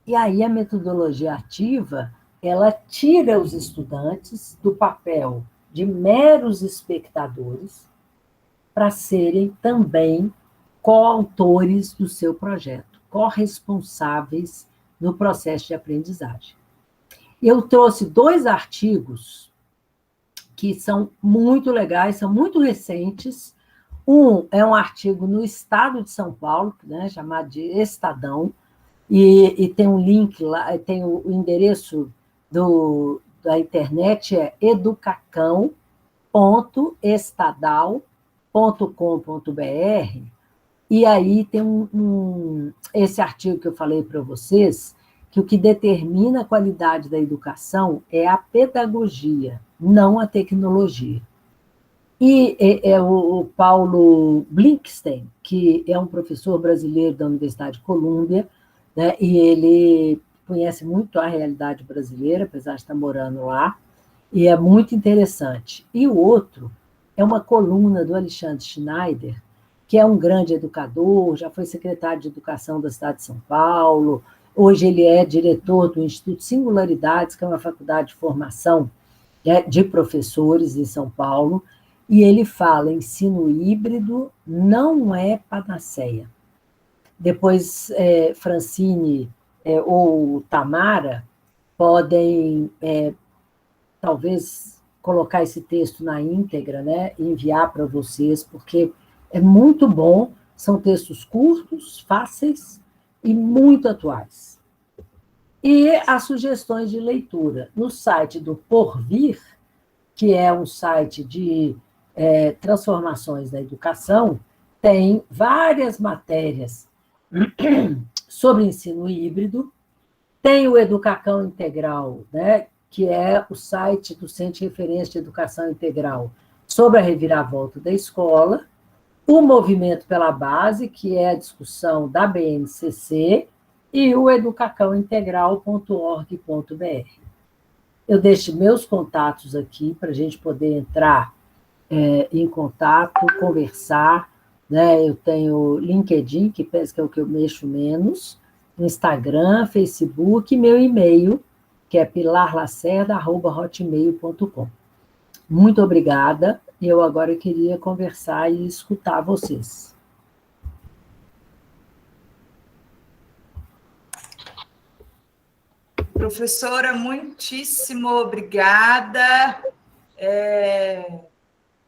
E aí a metodologia ativa, ela tira os estudantes do papel de meros espectadores para serem também coautores do seu projeto, corresponsáveis no processo de aprendizagem. Eu trouxe 2 artigos que são muito legais, são muito recentes. Um é um artigo no Estado de São Paulo, né, chamado de Estadão, e tem um link lá, tem o endereço da internet, é educacão.estadal.com.br, e aí tem esse artigo que eu falei para vocês, que o que determina a qualidade da educação é a pedagogia, não a tecnologia. E é o Paulo Blinkstein, que é um professor brasileiro da Universidade de Colômbia, né, e ele conhece muito a realidade brasileira, apesar de estar morando lá, e é muito interessante. E o outro é uma coluna do Alexandre Schneider, que é um grande educador, já foi secretário de Educação da cidade de São Paulo, hoje ele é diretor do Instituto Singularidades, que é uma faculdade de formação, né, de professores em São Paulo, e ele fala: ensino híbrido não é panaceia. Depois, Francine ou Tamara podem, talvez, colocar esse texto na íntegra, né, e enviar para vocês, porque é muito bom, são textos curtos, fáceis e muito atuais. E as sugestões de leitura. No site do Porvir, que é um site de transformações da educação, tem várias matérias sobre ensino híbrido, tem o Educacão Integral, né, que é o site do Centro de Referência de Educação Integral, sobre a reviravolta da escola, o Movimento pela Base, que é a discussão da BNCC, e o educacãointegral.org.br. Eu deixo meus contatos aqui para a gente poder entrar em contato, conversar, né? Eu tenho LinkedIn, que penso que é o que eu mexo menos, Instagram, Facebook, e meu e-mail, que é pilarlacerda@hotmail.com. Muito obrigada. Eu agora queria conversar e escutar vocês. Professora, muitíssimo obrigada.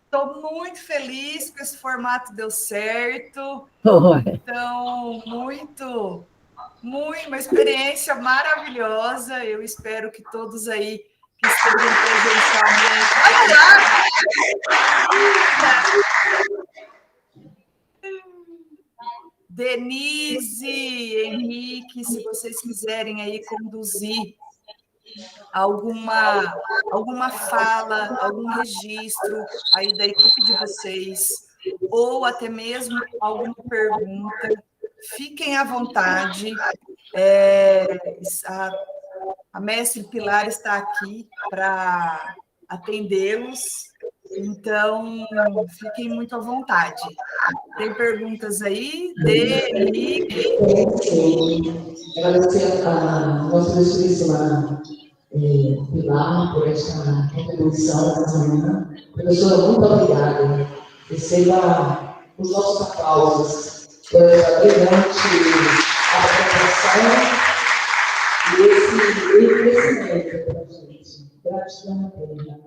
Estou muito feliz que esse formato deu certo. Então, uma experiência maravilhosa. Eu espero que todos aí que estejam presencialmente... Olha lá! Denise, Henrique, se vocês quiserem aí conduzir alguma fala, algum registro aí da equipe de vocês, ou até mesmo alguma pergunta, fiquem à vontade. A mestre Pilar está aqui para atendê-los, então fiquem muito à vontade. Tem perguntas aí? Henrique? Agradecer a nossa ilustríssima Pilar por esta contribuição nessa manhã. Professora, muito obrigada. Receba os nossos aplausos por essa brilhante apresentação e esse crescimento para a gente. Gratidão eterna.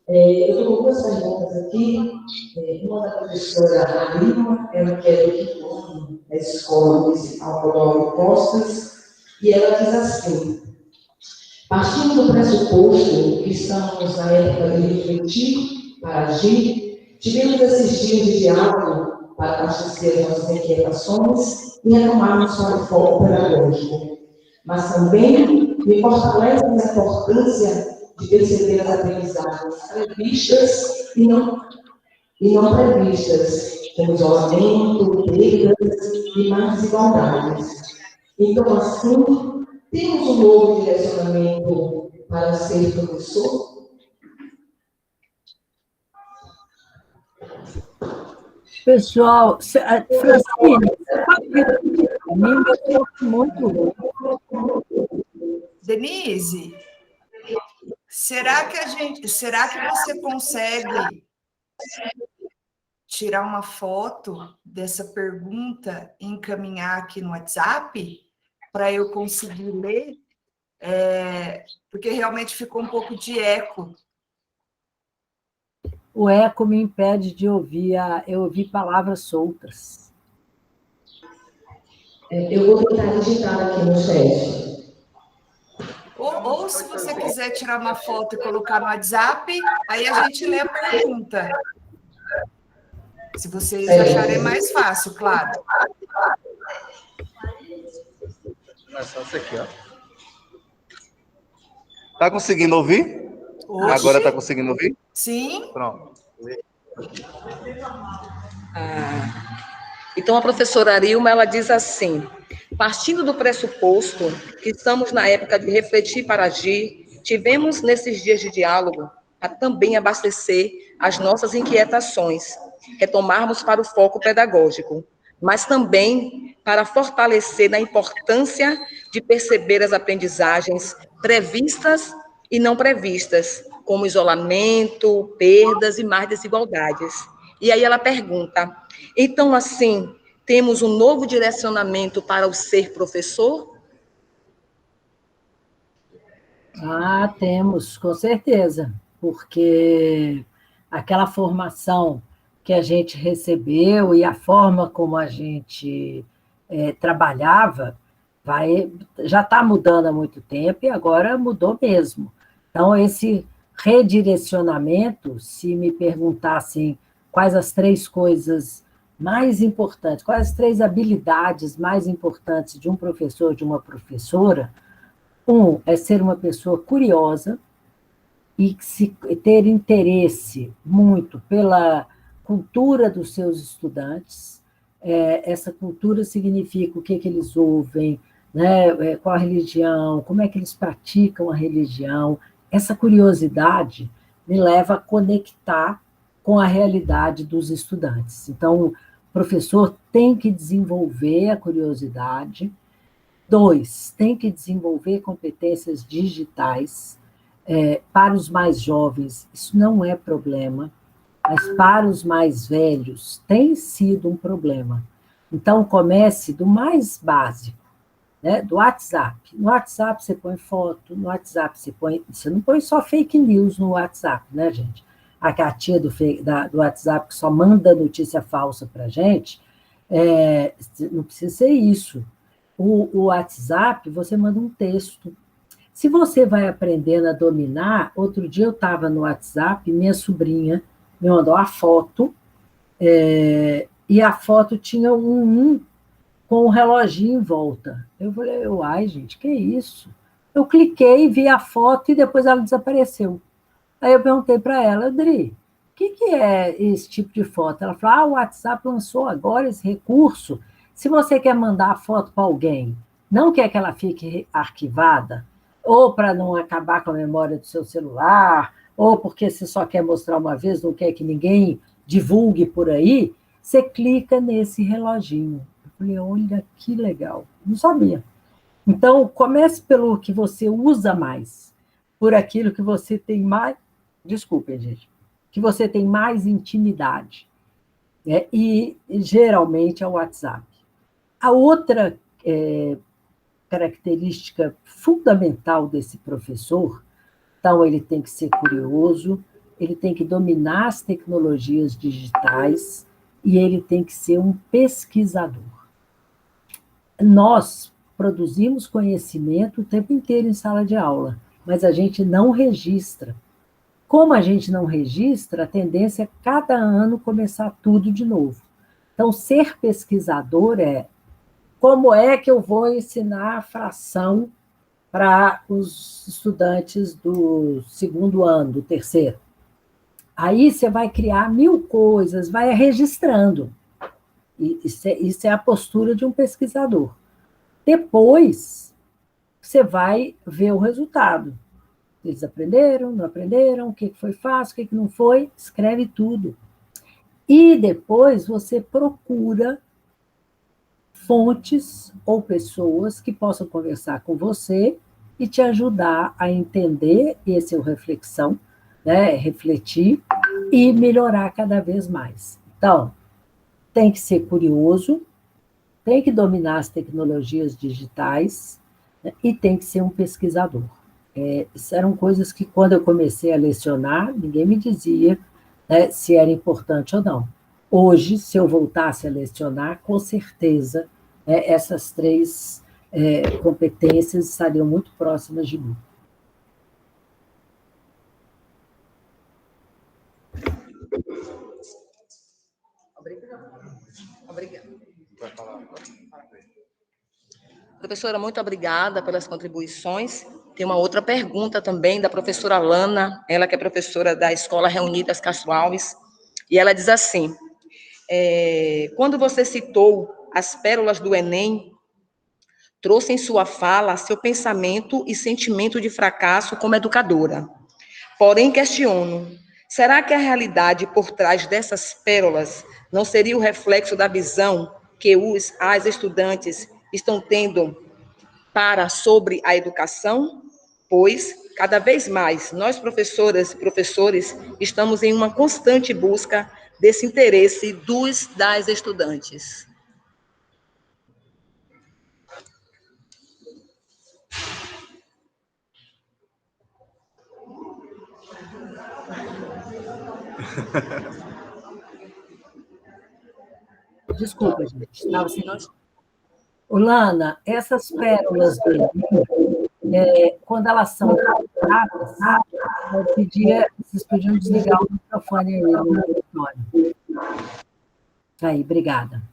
Eu estou com 2 perguntas aqui. Uma da professora Lima, ela que é do quinto ano da Escola Municipal Rodolfo Costas, e ela diz assim: partindo do pressuposto que estamos na época de refletir para agir, tivemos esses dias de diálogo para abastecer as nossas inquietações e retomarmos para o foco pedagógico. Mas também me fortalece a importância de perceber as aprendizagens previstas e não previstas, como isolamento, perdas e mais desigualdades. Então, assim, temos um novo direcionamento para ser professor? Pessoal, Francine, você pode repetir para mim? Eu estou muito louco. Denise, será que você consegue tirar uma foto dessa pergunta e encaminhar aqui no WhatsApp para eu conseguir ler? Porque realmente ficou um pouco de eco. O eco me impede de ouvir, eu ouvir palavras soltas. Eu vou tentar digitar aqui no chat. Ou se você quiser tirar uma foto e colocar no WhatsApp, aí a gente lê a pergunta. Se vocês acharem mais fácil, claro. É só isso aqui, ó. Tá conseguindo ouvir? Hoje? Agora tá conseguindo ouvir? Sim. Pronto. Então, a professora Arilma, ela diz assim: partindo do pressuposto que estamos na época de refletir para agir, tivemos nesses dias de diálogo a também abastecer as nossas inquietações, retomarmos para o foco pedagógico, mas também para fortalecer na importância de perceber as aprendizagens previstas e não previstas, como isolamento, perdas e mais desigualdades. E aí ela pergunta: então, assim, temos um novo direcionamento para o ser professor? Temos, com certeza, porque aquela formação que a gente recebeu e a forma como a gente trabalhava já está mudando há muito tempo e agora mudou mesmo. Então, esse redirecionamento, se me perguntassem quais as 3 coisas mais importantes, quais as 3 habilidades mais importantes de um professor, de uma professora, é ser uma pessoa curiosa e ter interesse muito pela cultura dos seus estudantes. Essa cultura significa o que eles ouvem, né? Qual a religião, como é que eles praticam a religião. Essa curiosidade me leva a conectar com a realidade dos estudantes. Então, o professor tem que desenvolver a curiosidade. 2, tem que desenvolver competências digitais. Para os mais jovens, isso não é problema, mas para os mais velhos tem sido um problema. Então, comece do mais básico, né, do WhatsApp. No WhatsApp você põe foto, no WhatsApp você não põe só fake news no WhatsApp, né, gente? A tia do WhatsApp que só manda notícia falsa para a gente, não precisa ser isso. O WhatsApp, você manda um texto. Se você vai aprendendo a dominar, outro dia eu estava no WhatsApp, minha sobrinha me mandou a foto, e a foto tinha um com um reloginho em volta. Eu falei, ai, gente, que isso? Eu cliquei, vi a foto e depois ela desapareceu. Aí eu perguntei para ela, Adri, o que é esse tipo de foto? Ela falou, o WhatsApp lançou agora esse recurso. Se você quer mandar a foto para alguém, não quer que ela fique arquivada, ou para não acabar com a memória do seu celular, ou porque você só quer mostrar uma vez, não quer que ninguém divulgue por aí, você clica nesse reloginho. Eu falei, olha que legal, não sabia. Então, comece pelo que você usa mais, por aquilo que você tem mais... Desculpem, gente. Que você tem mais intimidade. E, geralmente, é o WhatsApp. A outra característica fundamental desse professor, então, ele tem que ser curioso, ele tem que dominar as tecnologias digitais e ele tem que ser um pesquisador. Nós produzimos conhecimento o tempo inteiro em sala de aula, mas a gente não registra. Como a gente não registra, a tendência é cada ano começar tudo de novo. Então, ser pesquisador como é que eu vou ensinar a fração para os estudantes do 2º ano, do 3º. Aí você vai criar 1000 coisas, vai registrando. Isso é a postura de um pesquisador. Depois, você vai ver o resultado. Eles aprenderam, não aprenderam, o que foi fácil, o que não foi, escreve tudo. E depois você procura fontes ou pessoas que possam conversar com você e te ajudar a entender, esse é o reflexão, né? Refletir e melhorar cada vez mais. Então, tem que ser curioso, tem que dominar as tecnologias digitais, né, e tem que ser um pesquisador. Isso eram coisas que, quando eu comecei a lecionar, ninguém me dizia, né, se era importante ou não. Hoje, se eu voltasse a lecionar, com certeza, essas três competências estariam muito próximas de mim. Obrigada. Professora, muito obrigada pelas contribuições. Tem uma outra pergunta também da professora Lana, ela que é professora da Escola Reunidas Castro Alves, e ela diz assim, quando você citou as pérolas do Enem, trouxe em sua fala seu pensamento e sentimento de fracasso como educadora. Porém, questiono, será que a realidade por trás dessas pérolas não seria o reflexo da visão que as estudantes estão tendo sobre a educação? Pois, cada vez mais, nós, professoras e professores, estamos em uma constante busca desse interesse das estudantes. Desculpa, gente, estava sem... Lana, essas pérolas do Enem, quando elas são captadas, vocês podiam desligar o microfone aí no auditório. Aí, obrigada.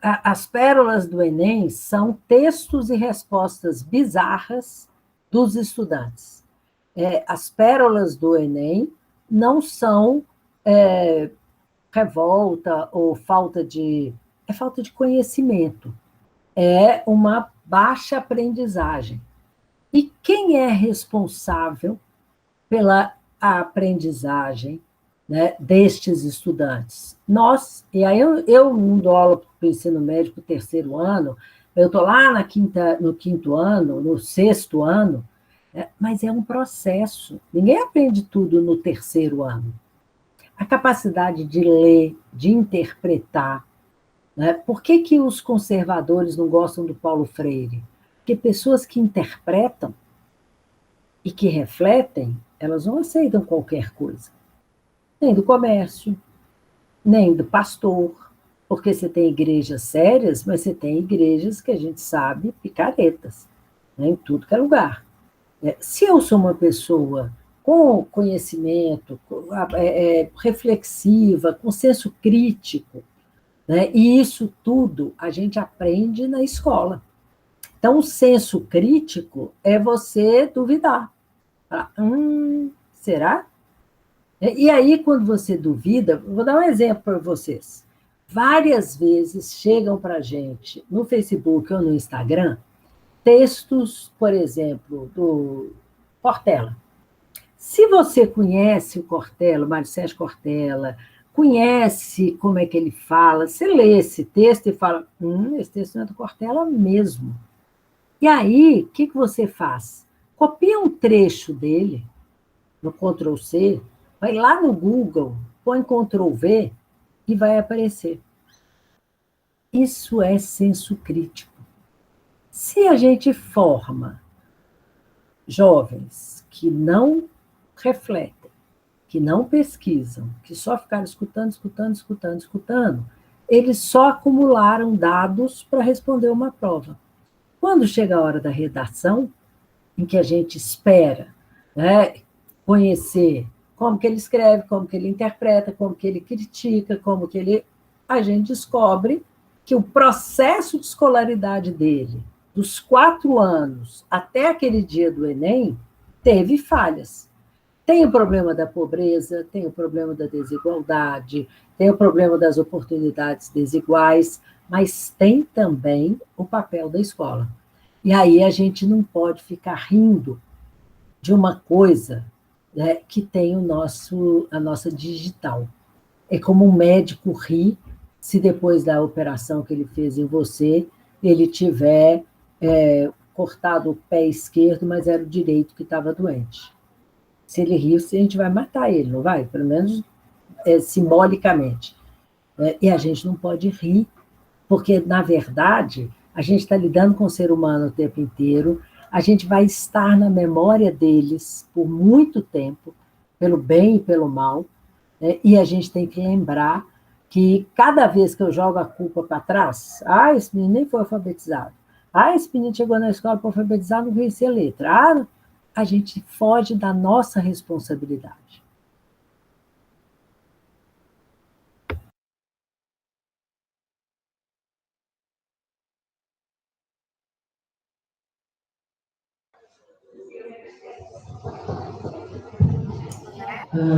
As pérolas do Enem são textos e respostas bizarras dos estudantes. As pérolas do Enem não são revolta ou falta de conhecimento, é uma baixa aprendizagem. E quem é responsável pela aprendizagem, né, destes estudantes? Nós. E aí eu não dou aula para o ensino médio para o terceiro ano, eu estou lá no quinto ano, no sexto ano, mas é um processo. Ninguém aprende tudo no terceiro ano. A capacidade de ler, de interpretar, né? Por que os conservadores não gostam do Paulo Freire? Porque pessoas que interpretam e que refletem, elas não aceitam qualquer coisa. Nem do comércio, nem do pastor, porque você tem igrejas sérias, mas você tem igrejas que a gente sabe picaretas, né, em tudo que é lugar. Se eu sou uma pessoa com conhecimento, reflexiva, com senso crítico, né, e isso tudo a gente aprende na escola. Então, o senso crítico é você duvidar. Será? E aí, quando você duvida, vou dar um exemplo para vocês. Várias vezes chegam para a gente, no Facebook ou no Instagram, textos, por exemplo, do Cortella. Se você conhece o Cortella, o Mário Sérgio Cortella, conhece como é que ele fala, você lê esse texto e fala, esse texto não é do Cortella mesmo. E aí, o que você faz? Copia um trecho dele, no Ctrl+C, vai lá no Google, põe Ctrl+V e vai aparecer. Isso é senso crítico. Se a gente forma jovens que não refletem, que não pesquisam, que só ficaram escutando, eles só acumularam dados para responder uma prova. Quando chega a hora da redação, em que a gente espera, né, conhecer como que ele escreve, como que ele interpreta, como que ele critica, a gente descobre que o processo de escolaridade dele, dos 4 anos até aquele dia do Enem, teve falhas. Tem o problema da pobreza, tem o problema da desigualdade, tem o problema das oportunidades desiguais, mas tem também o papel da escola. E aí a gente não pode ficar rindo de uma coisa, né, que tem a nossa digital. É como um médico ri se depois da operação que ele fez em você, ele tiver cortado o pé esquerdo, mas era o direito que estava doente. Se ele rir, a gente vai matar ele, não vai? Pelo menos simbolicamente. E a gente não pode rir, porque, na verdade, a gente está lidando com o ser humano o tempo inteiro, a gente vai estar na memória deles por muito tempo, pelo bem e pelo mal, né? E a gente tem que lembrar que cada vez que eu jogo a culpa para trás, esse menino nem foi alfabetizado, esse menino chegou na escola para alfabetizar, não conhecia letra, a gente foge da nossa responsabilidade.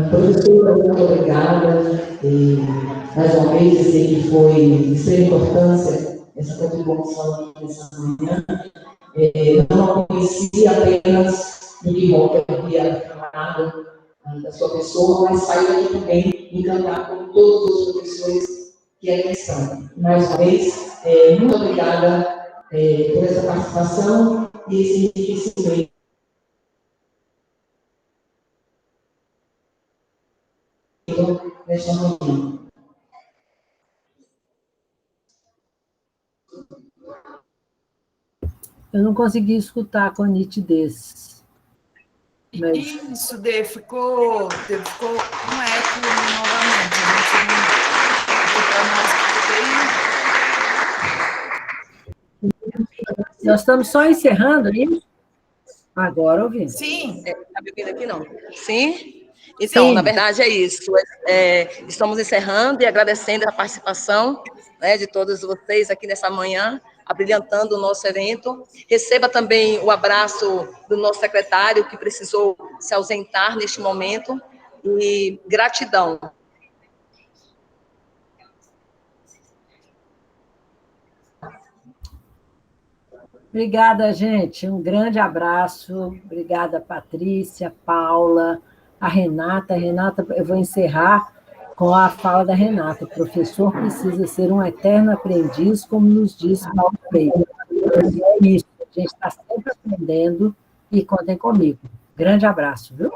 Professora, muito obrigada. E, mais uma vez, dizer que foi de extrema importância essa contribuição nessa manhã. Eu não conheci apenas o que Walter havia falado da sua pessoa, mas saí daqui também encantado com todos os professores que aqui estão. Mais uma vez, muito obrigada por essa participação e esse enriquecimento. Nesta manhã. Eu não consegui escutar com nitidez. Mas... Isso, Dê, ficou um eco novamente. Nós estamos só encerrando isso? Agora ouvimos. Sim. Está me ouvindo aqui, não? Sim? Então, na verdade, é isso. Estamos encerrando e agradecendo a participação, né, de todos vocês aqui nessa manhã, abrilhantando o nosso evento. Receba também o abraço do nosso secretário, que precisou se ausentar neste momento, e gratidão. Obrigada, gente. Um grande abraço. Obrigada, Patrícia, Paula, a Renata. Renata, eu vou encerrar com a fala da Renata. O professor precisa ser um eterno aprendiz, como nos disse Paulo Freire. É isso, a gente está sempre aprendendo e contem comigo. Grande abraço, viu?